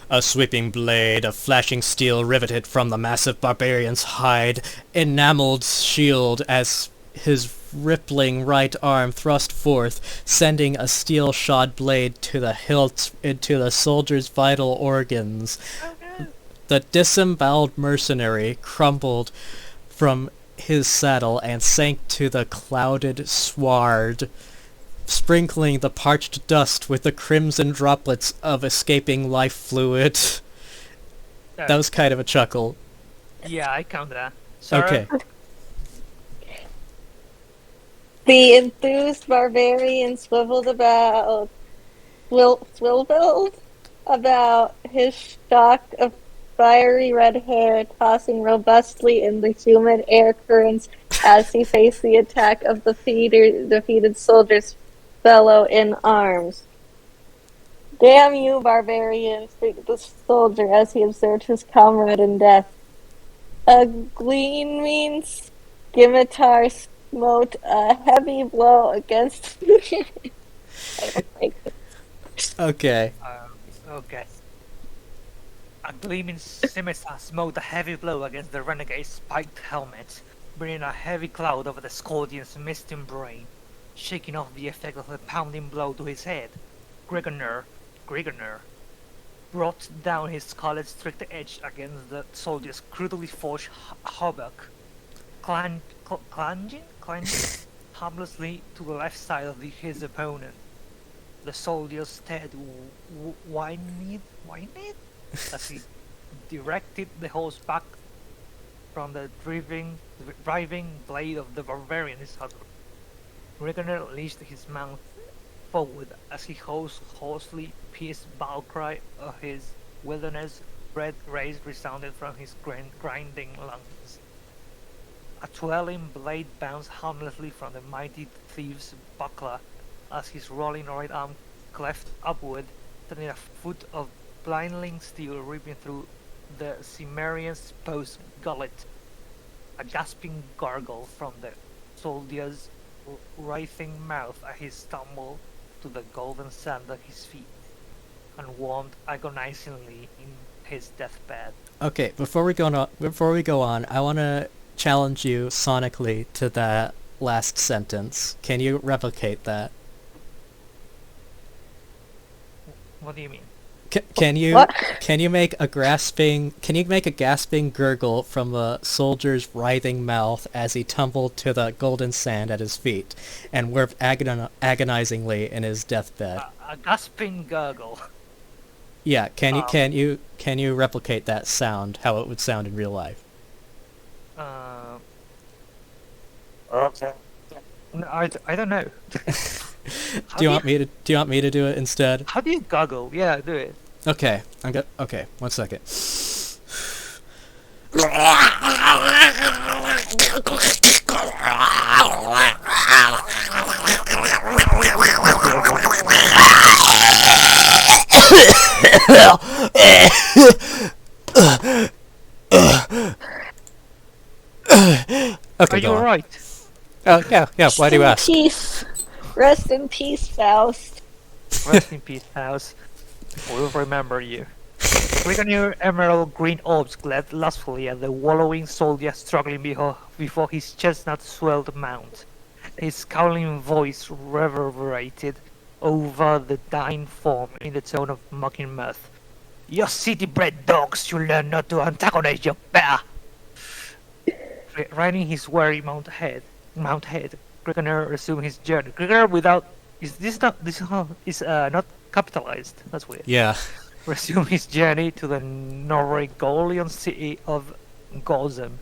A sweeping blade of flashing steel riveted from the massive barbarian's hide, enameled shield as his rippling right arm thrust forth, sending a steel-shod blade to the hilt into the soldier's vital organs. Oh, no. The disemboweled mercenary crumbled from his saddle and sank to the clouded sward, sprinkling the parched dust with the crimson droplets of escaping life fluid. That was kind of a chuckle. Yeah, I count that. Sorry. Okay. The enthused barbarian swiveled about his shock of fiery red hair, tossing robustly in the humid air currents as he faced the attack of the defeated soldier's fellow in arms. Damn you, barbarian, shrieked the soldier as he observed his comrade in death. A gleaming scimitar smote a heavy blow against... I don't like it. Okay. Okay. A gleaming scimitar smote a heavy blow against the renegade's spiked helmet, bringing a heavy cloud over the Scordian's misting brain, shaking off the effect of the pounding blow to his head. Gregor brought down his scarlet-streaked edge against the soldier's crudely forged hauberk, clanging harmlessly to the left side of his opponent. The soldier stared whined as he directed the horse back from the driving blade of the barbarian his husband. Gregor leashed his mount forward as he hoarsely pierced battle cry of his wilderness red rays resounded from his grinding lungs. A twirling blade bounced harmlessly from the mighty thief's buckler as his rolling right arm cleft upward, turning a foot of blinding steel ripping through the Cimmerian's post gullet. A gasping gargle from the soldier's writhing mouth as he stumbled to the golden sand at his feet and warmed agonizingly in his deathbed. Okay, before we go on, I want to challenge you sonically to that last sentence. Can you replicate that? What do you mean? Can you What? can you make a gasping gurgle from the soldier's writhing mouth as he tumbled to the golden sand at his feet and worked agonizingly in his deathbed? A gasping gurgle. Yeah, can Um, you replicate that sound, how it would sound in real life? Okay. No, I don't know. Do you want me to do it instead? How do you gurgle? Yeah, do it. Okay, okay, 1 second. Are Okay, you go on. alright? Oh, yeah, why do you ask? Peace. Rest in peace, Faust. Rest in peace, House. We'll remember you. Brigadier Emerald Green Orbs glared lustfully at the wallowing soldier struggling before his chestnut-swelled mount. His scowling voice reverberated over the dying form in the tone of mocking mirth. "You city-bred dogs should learn not to antagonize your better!" Riding his weary mount head, Brigadier resumed his journey. Brigadier without... Is not capitalized. That's weird. Yeah. Resumed his journey to the Norregolian city of Gozem,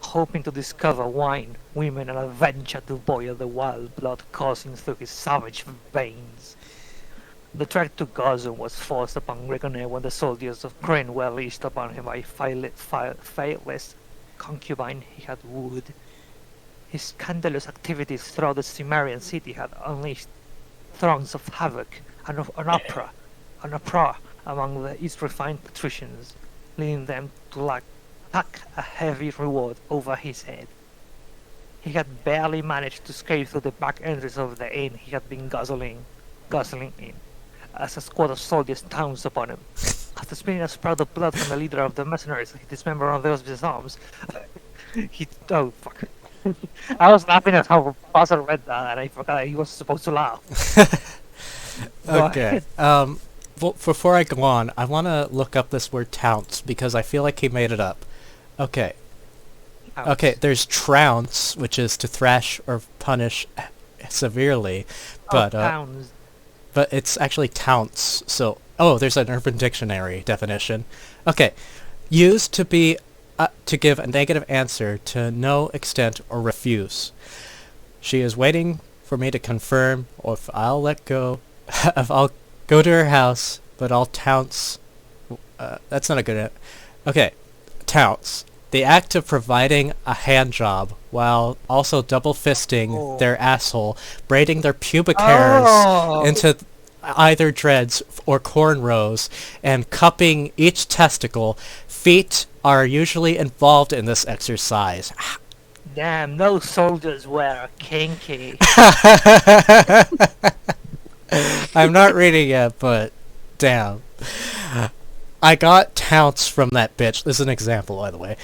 hoping to discover wine, women, and adventure to boil the wild blood coursing through his savage veins. The trek to Gozem was forced upon Rigonet when the soldiers of Crane were leashed upon him by faithless concubine he had wooed. His scandalous activities throughout the Cimmerian city had unleashed throngs of havoc and of an uproar among the East-refined patricians, leading them to tack a heavy reward over his head. He had barely managed to escape through the back entrance of the inn he had been guzzling in, as a squad of soldiers pounced upon him. After spilling a sprout of blood from the leader of the mercenaries, he dismembered one of his arms. Oh fuck. I was laughing at how Buzzer read that, and I forgot that he was supposed to laugh. Go Okay. ahead. Well, before I go on, I want to look up this word "tounce" because I feel like he made it up. Okay. Okay, there's trounce, which is to thrash or punish severely, but Pounds. but it's actually tounce. So, there's an Urban Dictionary definition. Okay, used to give a negative answer to no extent or refuse. She is waiting for me to confirm or if I'll let go, if I'll go to her house, but I'll tounce. That's not a good. Okay, tounce. The act of providing a hand job while also double fisting their asshole, braiding their pubic hairs into either dreads or cornrows, and cupping each testicle. Feet are usually involved in this exercise. Damn, no soldiers were kinky. I'm not reading yet, but damn. I got tounce from that bitch. This is an example, by the way.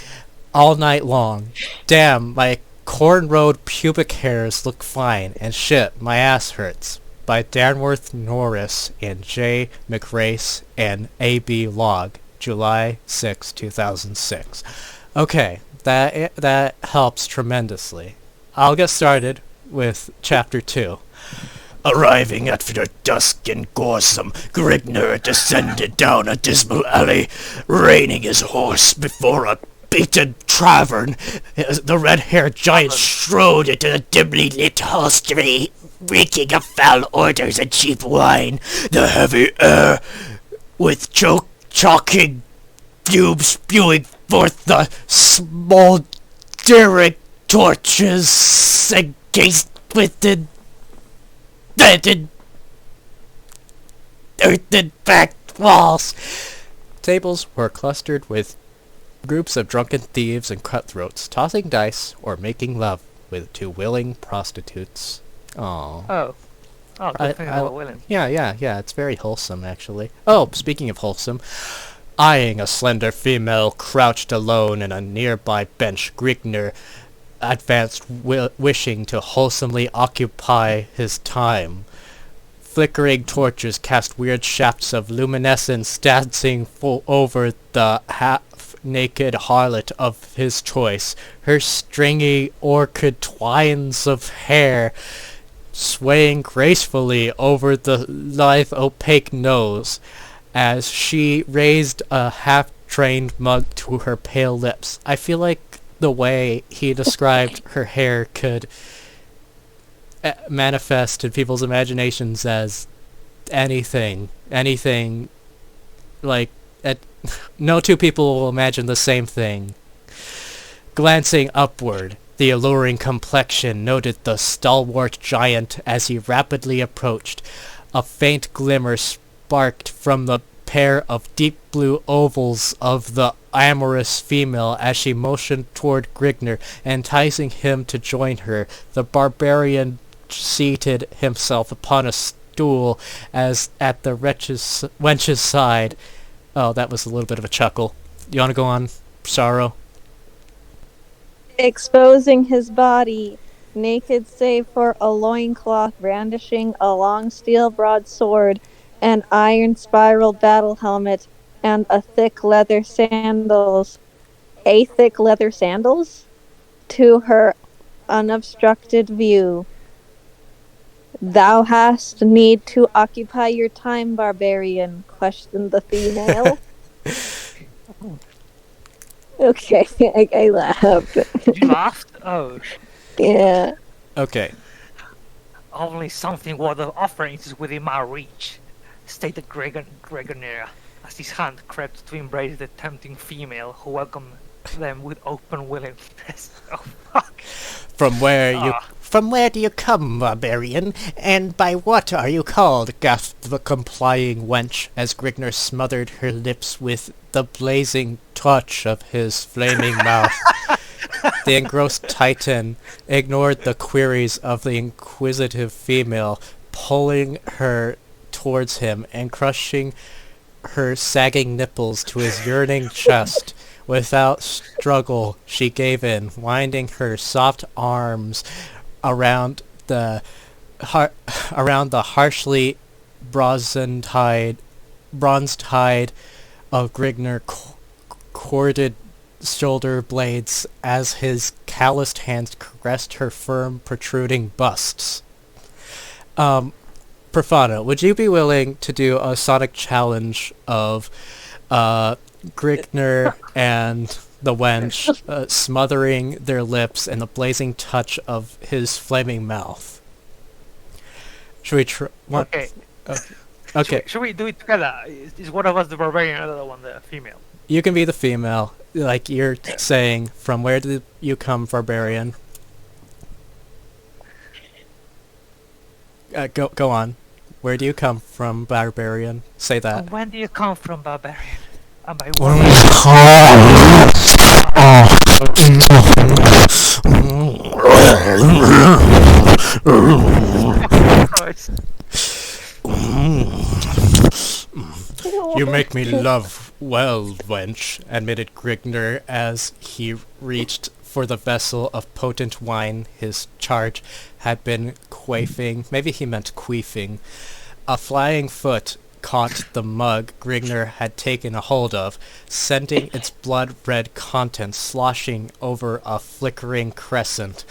All night long. Damn, my cornrowed pubic hairs look fine, and shit, my ass hurts. By Danworth Norris and J. McRace and A.B. Log, July 6, 2006. Okay, that helps tremendously. I'll get started with Chapter 2. Arriving at the dusk in Gorsum, Grigner descended down a dismal alley, reining his horse before a beaten tavern. The red-haired giant strode into the dimly lit hostelry, reeking of foul orders and cheap wine. The heavy air, with choking fumes spewing forth the smoldering torches encased within earthen backed walls. Tables were clustered with groups of drunken thieves and cutthroats, tossing dice or making love to willing prostitutes. Aww. Oh, good thing about William. Yeah, it's very wholesome, actually. Oh, speaking of wholesome, eyeing a slender female crouched alone in a nearby bench, Grigner advanced wishing to wholesomely occupy his time. flickering torches cast weird shafts of luminescence dancing over the half-naked harlot of his choice. Her stringy orchid twines of hair swaying gracefully over the lithe opaque nose as she raised a half-drained mug to her pale lips. I feel like the way he described her hair could manifest in people's imaginations as anything, like, no two people will imagine the same thing. Glancing upward, the alluring complexion noted the stalwart giant as he rapidly approached. A faint glimmer sparked from the pair of deep blue ovals of the amorous female as she motioned toward Grigner, enticing him to join her. The barbarian seated himself upon a stool as at the wench's side. Oh, that was a little bit of a chuckle. You want to go on, Sorrow? Exposing his body, naked save for a loincloth brandishing a long steel broadsword, an iron spiral battle helmet, and a thick leather sandals. To her unobstructed view. Thou hast need to occupy your time, barbarian, questioned the female. Okay, I laughed. You laughed? Oh, Yeah. Okay. only something worth of offering is within my reach, stated Gregoner, as his hand crept to embrace the tempting female who welcomed them with open willingness. Oh, fuck. From where do you come, barbarian? And by what are you called? Gasped the complying wench as Grigner smothered her lips with the blazing touch of his flaming mouth. The engrossed titan ignored the queries of the inquisitive female, pulling her towards him and crushing her sagging nipples to his yearning chest. Without struggle, she gave in, winding her soft arms around the harshly bronzed hide of Grigner corded shoulder blades as his calloused hands caressed her firm, protruding busts. Profano, would you be willing to do a sonic challenge of Grigner and the wench smothering their lips and the blazing touch of his flaming mouth? Should we try? Okay. Okay. Should we do it together? Is one of us the barbarian and the other one the female? You can be the female. Like you're saying, from where did you come, barbarian? Go on. Where do you come from, barbarian? Say that. When do you come from, barbarian? Am I You make me love well, wench, admitted Grigner as he reached for the vessel of potent wine his charge had been quaffing. Maybe he meant queefing. A flying foot caught the mug Grigner had taken a hold of, sending its blood-red contents sloshing over a flickering crescent,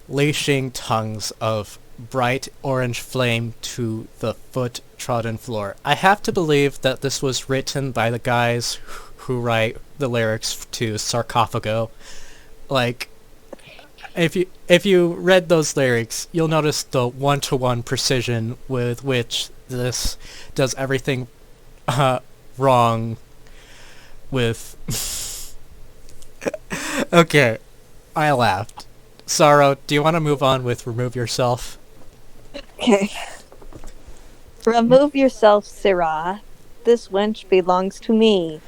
lashing tongues of bright orange flame to the foot-trodden floor. I have to believe that this was written by the guys who write the lyrics to Sarcophago. Like, if you read those lyrics, you'll notice the one-to-one precision with which this does everything wrong with... Okay, I laughed. Sorrow, do you want to move on with Remove Yourself? Okay. Remove yourself, Sirrah. This wench belongs to me,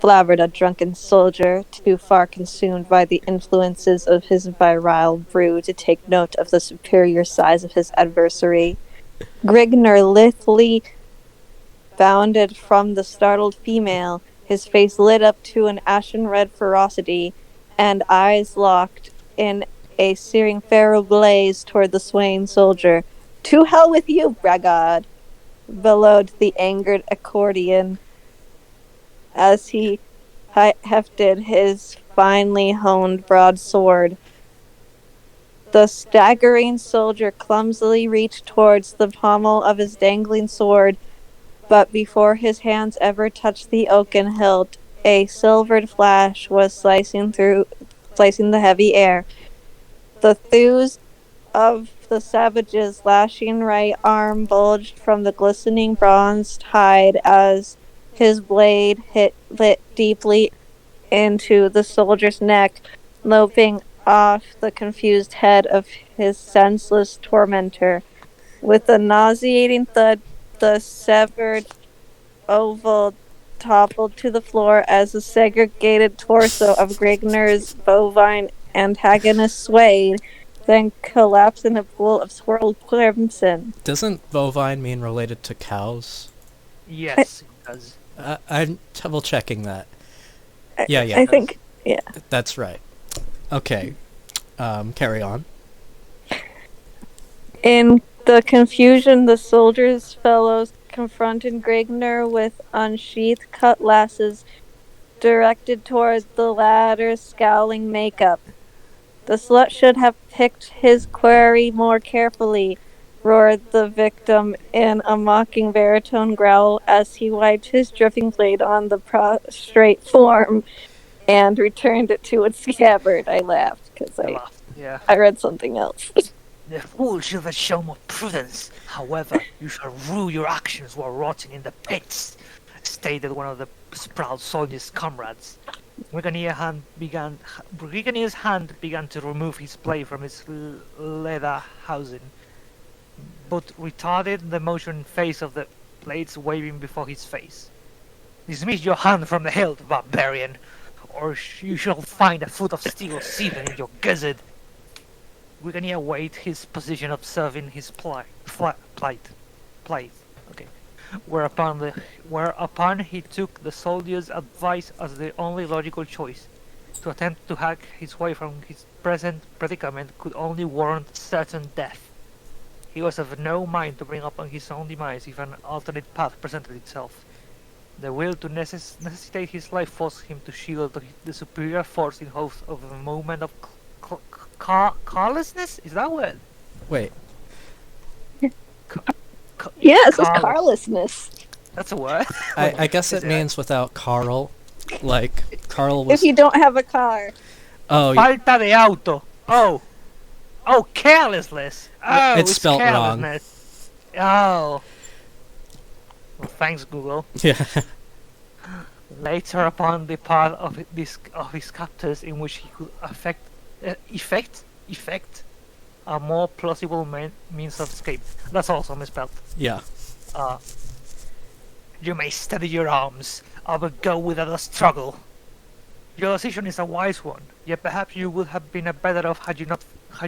blabbered a drunken soldier, too far consumed by the influences of his virile brew to take note of the superior size of his adversary. Grigner lithely bounded from the startled female, his face lit up to an ashen red ferocity, and eyes locked in a searing pharaoh blaze toward the swaying soldier. To hell with you, braggart! bellowed the angered accordion as he hefted his finely honed broadsword. The staggering soldier clumsily reached towards the pommel of his dangling sword, but before his hands ever touched the oaken hilt, a silvered flash was slicing the heavy air. The thews of the savage's lashing right arm bulged from the glistening bronzed hide as his blade lit deeply into the soldier's neck, loping off the confused head of his senseless tormentor. With a nauseating thud, the severed oval toppled to the floor as the segregated torso of Grigner's bovine antagonist swayed, then collapsed in a pool of swirled crimson. Doesn't bovine mean related to cows? Yes, it does. I'm double checking that. Yeah, I think, yeah. that's right. Okay, carry on. In the confusion, the soldiers' fellows confronted Grigner with unsheathed cutlasses directed toward the latter's scowling makeup. The slut should have picked his quarry more carefully, roared the victim in a mocking baritone growl as he wiped his dripping blade on the prostrate form and returned it to its scabbard. I laughed because Yeah. I read something else. The fool should have shown more prudence. However, you shall rue your actions while rotting in the pits, stated one of the proud soldier's comrades. Brigadier's hand began to remove his blade from his leather housing, but retarded the motion face of the blades waving before his face. Dismiss your hand from the hilt, barbarian, or you shall find a foot of steel seething in your gizzard. Brigadier weighed his position, observing his plight. Okay. Whereupon he took the soldier's advice as the only logical choice. To attempt to hack his way from his present predicament could only warrant certain death. He was of no mind to bring upon his own demise if an alternate path presented itself. The will to necessitate his life forced him to shield the superior force in hopes of a moment of carlessness? Is that a word? Wait, Yes, it's carlessness. That's a word. I guess it means without Carl. Like, Carl was... If you don't have a car. Oh, Falta de auto. Oh, carelessness. Oh, It's spelt wrong. carelessness. Oh. Well, thanks, Google. yeah. Later upon the path of his captors in which he could effect a more plausible means of escape. That's also misspelled. Yeah. You may steady your arms. I will go without a struggle. Your decision is a wise one, yet perhaps you would have been better off had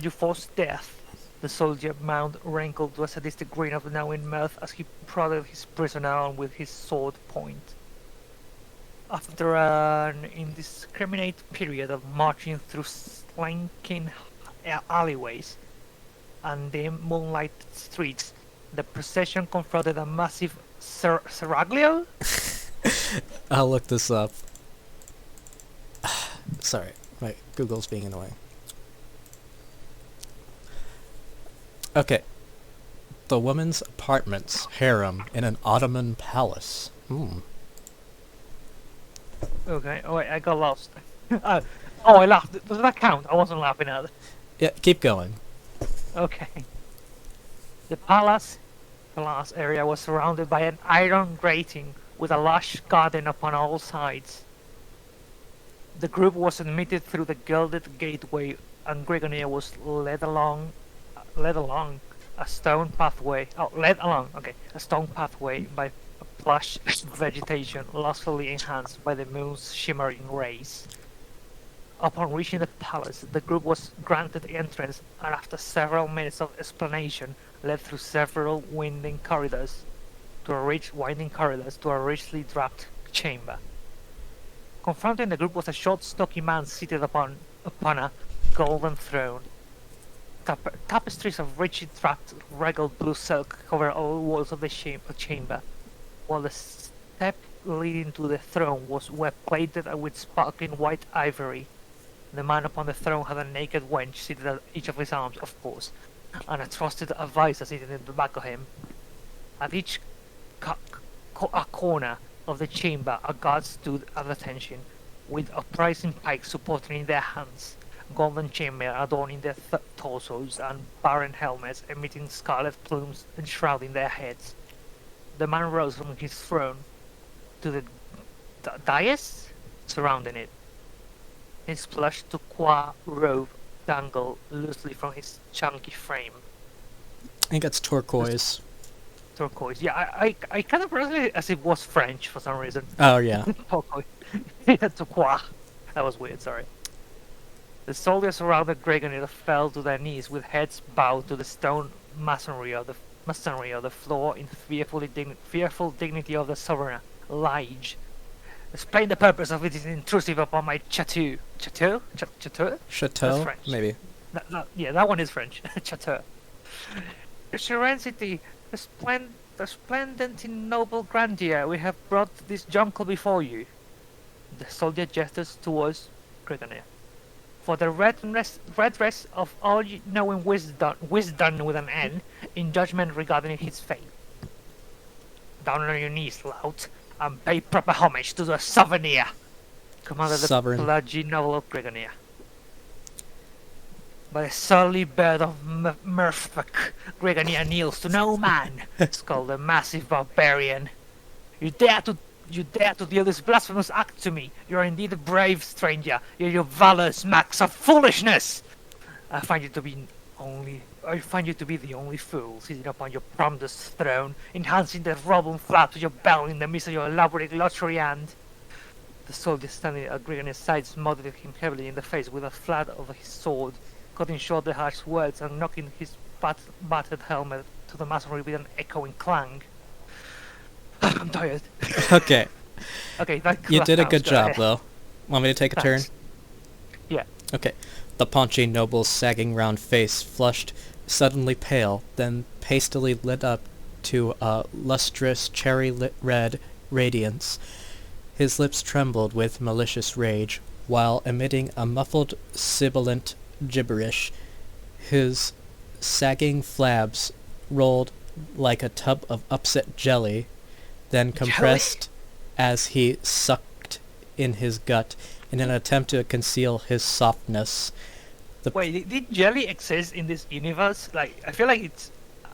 you forced death. The soldier mouth wrinkled to a sadistic grin of knowing mirth as he prodded his prisoner on with his sword point. After an indiscriminate period of marching through slanking alleyways and dim moonlighted streets, the procession confronted a massive seraglio? I'll look this up. Sorry, my Google's being annoying. Okay. The woman's apartments, harem, in an Ottoman palace. Okay, oh wait, I got lost. I laughed. Does that count? I wasn't laughing at it. Yeah, keep going. Okay. The palace area was surrounded by an iron grating with a lush garden upon all sides. The group was admitted through the gilded gateway, and Grigonier was led along a stone pathway by a plush vegetation lustfully enhanced by the moon's shimmering rays. Upon reaching the palace, the group was granted entrance, and after several minutes of explanation, led through several winding corridors to a richly draped chamber. Confronting the group was a short, stocky man seated upon a golden throne. Tapestries of richly wrapped regal blue silk cover all walls of the chamber, while the step leading to the throne was web-plated with sparkling white ivory. The man upon the throne had a naked wench seated at each of his arms, of course, and a trusted advisor sitting in the back of him. At each corner of the chamber, a guard stood at attention, with upraising pikes supporting in their hands, golden chainmail adorning their torsos, and barren helmets emitting scarlet plumes enshrouding their heads. The man rose from his throne to the dais surrounding it. His plush turquoise robe dangled loosely from his chunky frame. I think it's turquoise. Turquoise. Yeah, I kind of pronounced it as it was French for some reason. Oh, yeah. Turquoise. Turquoise. That was weird, sorry. The soldiers surrounded Gregory fell to their knees with heads bowed to the stone masonry of the floor in fearful dignity of the sovereign, Lige. Explain the purpose of it intrusive upon my chateau. Chateau? Chateau? Chateau? That's French. Maybe. Yeah, that one is French. Chateau. Your Serenity, the splendid and noble grandeur, we have brought this jungle before you. The soldier gestures towards Gregory. For the redress of all knowing wisdom with an N, in judgment regarding his fate. Down on your knees, lout, and pay proper homage to the Souvenir, commanded the Sovereign. bloody noble of Gregonia. By the surly bird of Murfak, Gregonia kneels to no man, scolded the massive barbarian. You dare to deal this blasphemous act to me. You are indeed a brave stranger, yet your valor smacks of foolishness. I find you to be the only fool sitting upon your promised throne, enhancing the robe and flaps of your belt in the midst of your elaborate luxury and... The soldier standing at Gregonier's side smothered him heavily in the face with a flat of his sword, cutting short the harsh words and knocking his battered helmet to the masonry with an echoing clang. I'm tired. Okay. Okay, You did a good go job, ahead. though. Want me to take a turn? Thanks. Yeah. Okay. The paunchy noble's sagging round face flushed suddenly pale, then hastily lit up to a lustrous cherry-red radiance. His lips trembled with malicious rage, while emitting a muffled, sibilant gibberish. His sagging flabs rolled like a tub of upset jelly, then compressed as he sucked in his gut in an attempt to conceal his softness. Wait, did jelly exist in this universe? Like, I feel like it's... I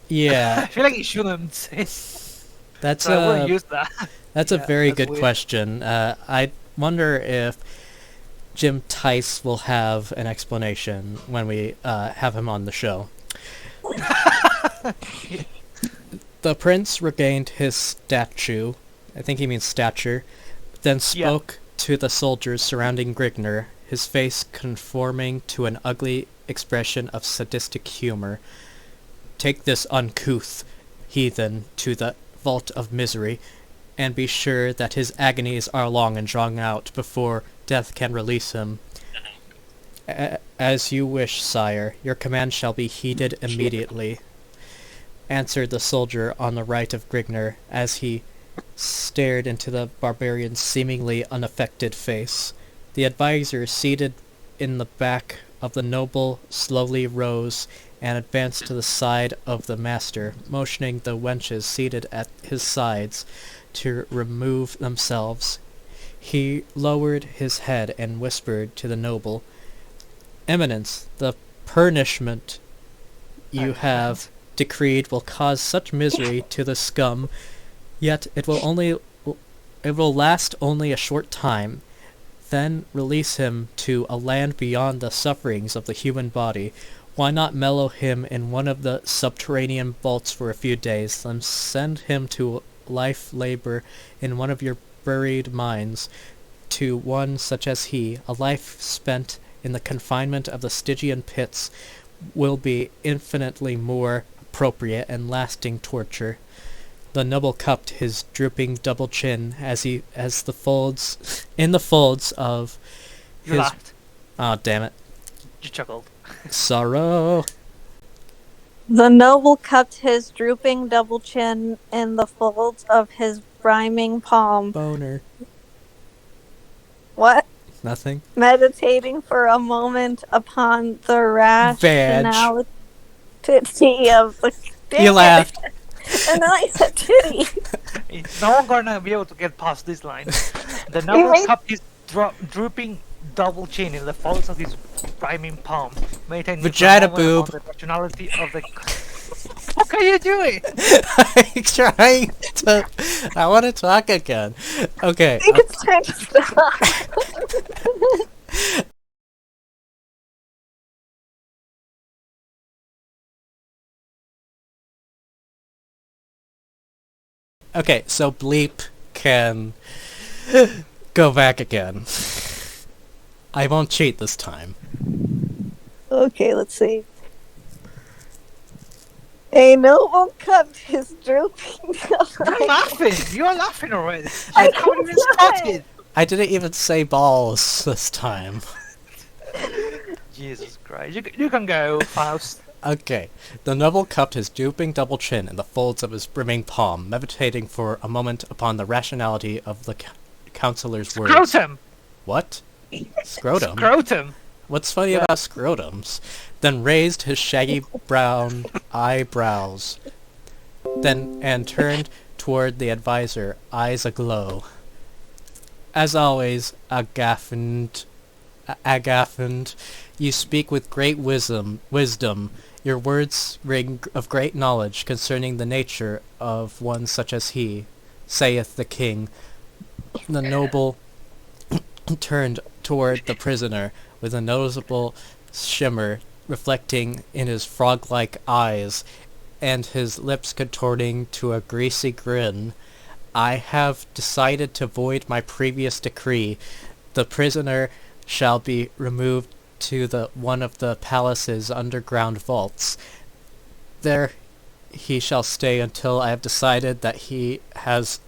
Yeah, feel like it shouldn't exist. that's So I a wouldn't use that. that's a Yeah, very that's good weird. question. I wonder if Jim Tice will have an explanation when we have him on the show. The prince regained his statue, I think he means stature, then spoke to the soldiers surrounding Grigner, his face conforming to an ugly expression of sadistic humor. Take this uncouth heathen to the vault of misery, and be sure that his agonies are long and drawn out before death can release him. As you wish, sire. Your command shall be heeded immediately, answered the soldier on the right of Grigner, as he stared into the barbarian's seemingly unaffected face. The advisor, seated in the back of the noble, slowly rose and advanced to the side of the master, motioning the wenches seated at his sides to remove themselves. He lowered his head and whispered to the noble, "Eminence, the punishment you have decreed will cause such misery to the scum, yet it will last only a short time. Then release him to a land beyond the sufferings of the human body. Why not mellow him in one of the subterranean vaults for a few days, then send him to life labor in one of your buried mines, to one such as he, a life spent in the confinement of the Stygian pits will be infinitely more appropriate and lasting torture." The noble cupped his drooping double chin as in the folds of You his... laughed. Oh, damn it. You chuckled. Sorrow. The noble cupped his drooping double chin in the folds of his rhyming palm. Boner. What? Nothing. Meditating for a moment upon the Vag. rationality of the... You laughed. And then I said titty. No one gonna be able to get past this line. The noble cupped his drooping double chin in the folds of his rhyming palm, meditating for a Vagina moment boob. upon the rationality of the... What are you doing? I'm trying to... I want to talk again. Okay. I think it's time to stop. Okay, so Bleep can go back again. I won't cheat this time. Okay, let's see. A noble cupped his drooping... You're laughing! You're laughing already! I I haven't even know. started! I didn't even say balls this time. Jesus Christ. You can go, Faust. Okay. The noble cupped his drooping double chin in the folds of his brimming palm, meditating for a moment upon the rationality of the counselor's words. Scrotum! What? Scrotum? Scrotum! What's funny about scrotums? Then raised his shaggy brown eyebrows, and turned toward the advisor, eyes aglow. As always, Agaffand, you speak with great wisdom. Your words ring of great knowledge concerning the nature of one such as he, saith the king. The noble turned toward the prisoner with a noticeable shimmer reflecting in his frog-like eyes, and his lips contorting to a greasy grin. I have decided to void my previous decree. The prisoner shall be removed to one of the palace's underground vaults. There he shall stay until I have decided that he has,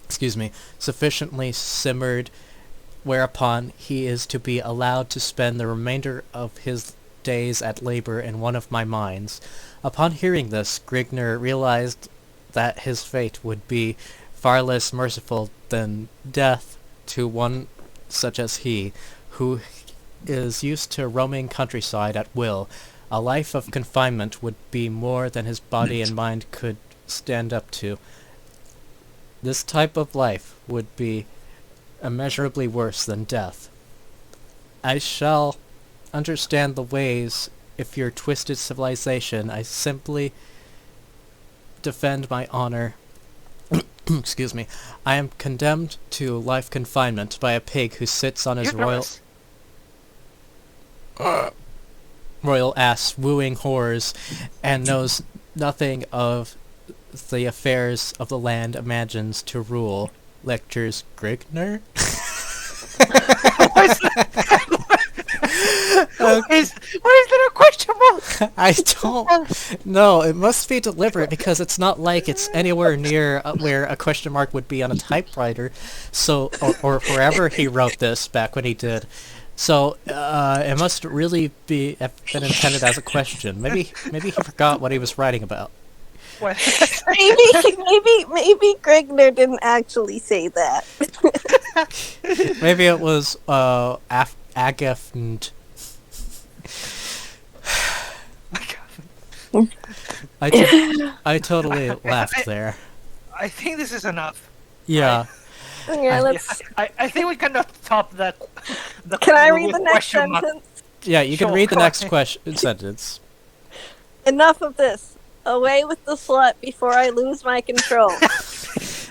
sufficiently simmered, whereupon he is to be allowed to spend the remainder of his days at labor in one of my mines. Upon hearing this, Grigner realized that his fate would be far less merciful than death to one such as he, who is used to roaming countryside at will. A life of confinement would be more than his body and mind could stand up to. This type of life would be immeasurably worse than death. I shall understand the ways of your twisted civilization. I simply defend my honor. Excuse me. I am condemned to life confinement by a pig who sits on his royal ass wooing whores and knows nothing of the affairs of the land imagines to rule. Lectures Grigner? Why is there a question mark? I don't know. It must be deliberate because it's not like it's anywhere near where a question mark would be on a typewriter. So, or wherever he wrote this back when he did. So, it must really be been intended as a question. Maybe he forgot what he was writing about. Well, maybe Grigner didn't actually say that. Maybe it was Agafnd. I totally laughed there. I think this is enough. Yeah. Yeah, let's... I think we cannot top that. Can I read the next question mark. sentence? Yeah, you can Sure, read the go next ahead. sentence. Enough of this. Away with the slut before I lose my control.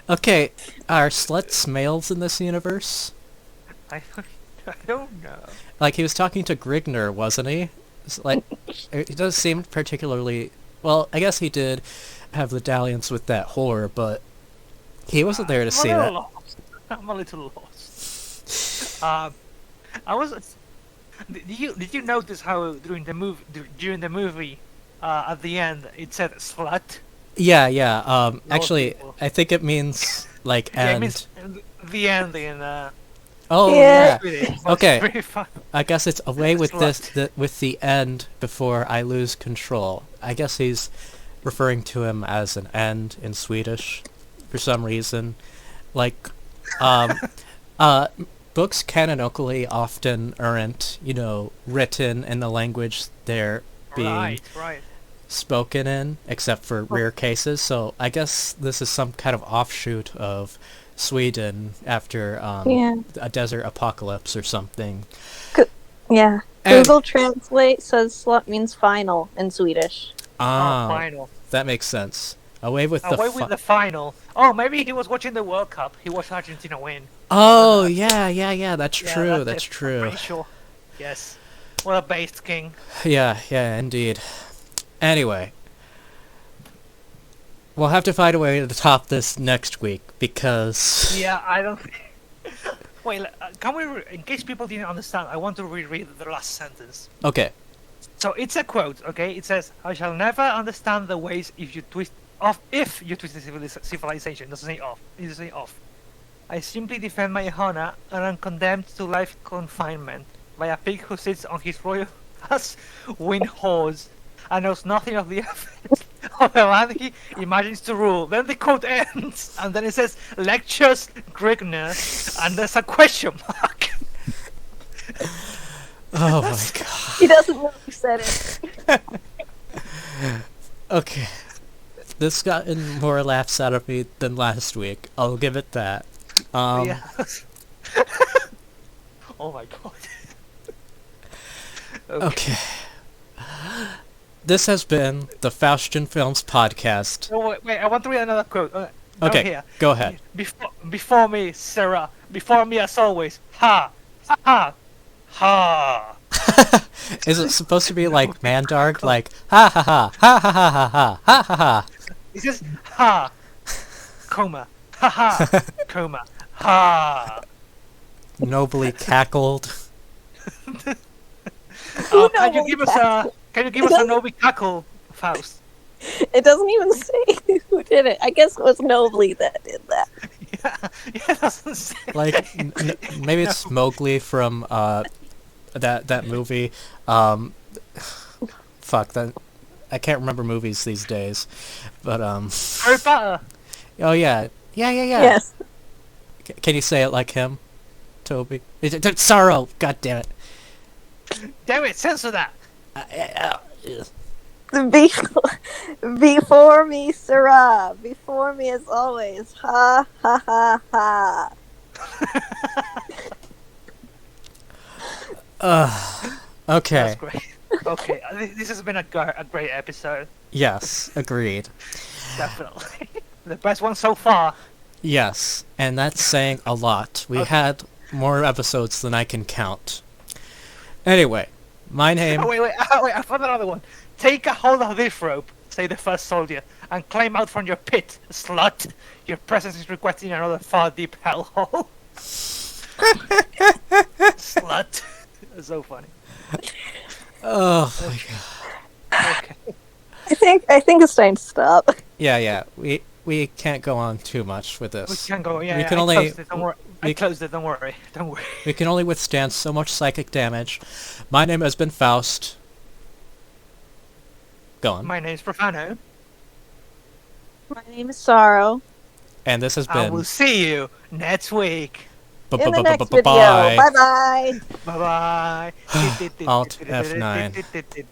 Okay, are sluts males in this universe? I don't know. Like, he was talking to Grigner, wasn't he? Like, he does seem particularly... Well, I guess he did have the dalliance with that whore, but he wasn't there to see that. I'm a little lost. I was. Did you notice how during the movie, at the end it said slut? Yeah. Actually, people. I think it means like Yeah, it end. means the end in. Oh Yeah. yeah. It was Okay. pretty fun. I guess it's away with Slut. with the end before I lose control. I guess he's referring to him as an end in Swedish for some reason. Like, um, books canonically often aren't, written in the language they're being Right. spoken in, except for rare cases. So I guess this is some kind of offshoot of Sweden after Yeah. a desert apocalypse or something. Yeah. And- Google Translate says slut means final in Swedish. Ah, Final. that makes sense. Away with Away the with the final. Oh, maybe he was watching the World Cup. He watched Argentina win. Oh, yeah, that's Yeah, true, that's it. I'm true. pretty sure. Yes. What a based king. Yeah, indeed. Anyway, we'll have to find a way to top this next week, because... Yeah, I don't. Wait, can we? In case people didn't understand, I want to reread the last sentence. Okay, So it's a quote, okay? It says, "I shall never understand the ways if you twist the civilization." It doesn't say off. It doesn't say off. I simply defend my honor and am condemned to life confinement by a pig who sits on his royal ass wind horse and knows nothing of the affairs of the land he imagines to rule. Then the quote ends, and then it says, "Lectures Grigner," and there's a question mark. oh my god. He doesn't know who said it. Okay. This gotten more laughs out of me than last week. I'll give it that. Yeah. Oh my god. Okay. This has been the Faustian Films podcast. Oh, wait, I want to read another quote. Down Okay, here. go ahead. Before me, Sarah. Before me, as always. Ha! Ha! Ha! Is it supposed to be like Mandark? Like, ha ha ha, ha ha ha ha ha, ha ha ha. It says ha! Coma. Ha ha! Coma. Ha! Nobly cackled. Oh, can you nobly give us a Nobi cackle, Faust? It doesn't even say who did it. I guess it was Nobly that did that. Yeah, it doesn't say. Like, maybe it's Mowgli from that movie. Fuck that. I can't remember movies these days, but Harry Potter. oh yeah. Yes. Can you say it like him, Toby? Sorrow. God damn it. Damn it, censor that. Before me, Sarah. Before me, as always. Ha ha ha ha. Okay. That's great. Okay, this has been a great episode. Yes. Agreed. Definitely. The best one so far. Yes, and that's saying a lot. We Okay. had more episodes than I can count. Anyway, my name... Oh, wait, I found another one. Take a hold of this rope, say the first soldier, and climb out from your pit, slut. Your presence is requested in another far deep hellhole. Slut. So funny. Oh, my God. Okay. I think it's time to stop. Yeah, we can't go on too much with We this. can go, yeah, We yeah, can I only- closed it, don't worry. I we- closed it, don't worry. Don't worry. We can only withstand so much psychic damage. My name has been Faust. Go on. My name's Profano, My name is Sorrow. And this has and been... we'll see you next week. In the next video. Bye. Bye bye. Bye-bye. Alt F9.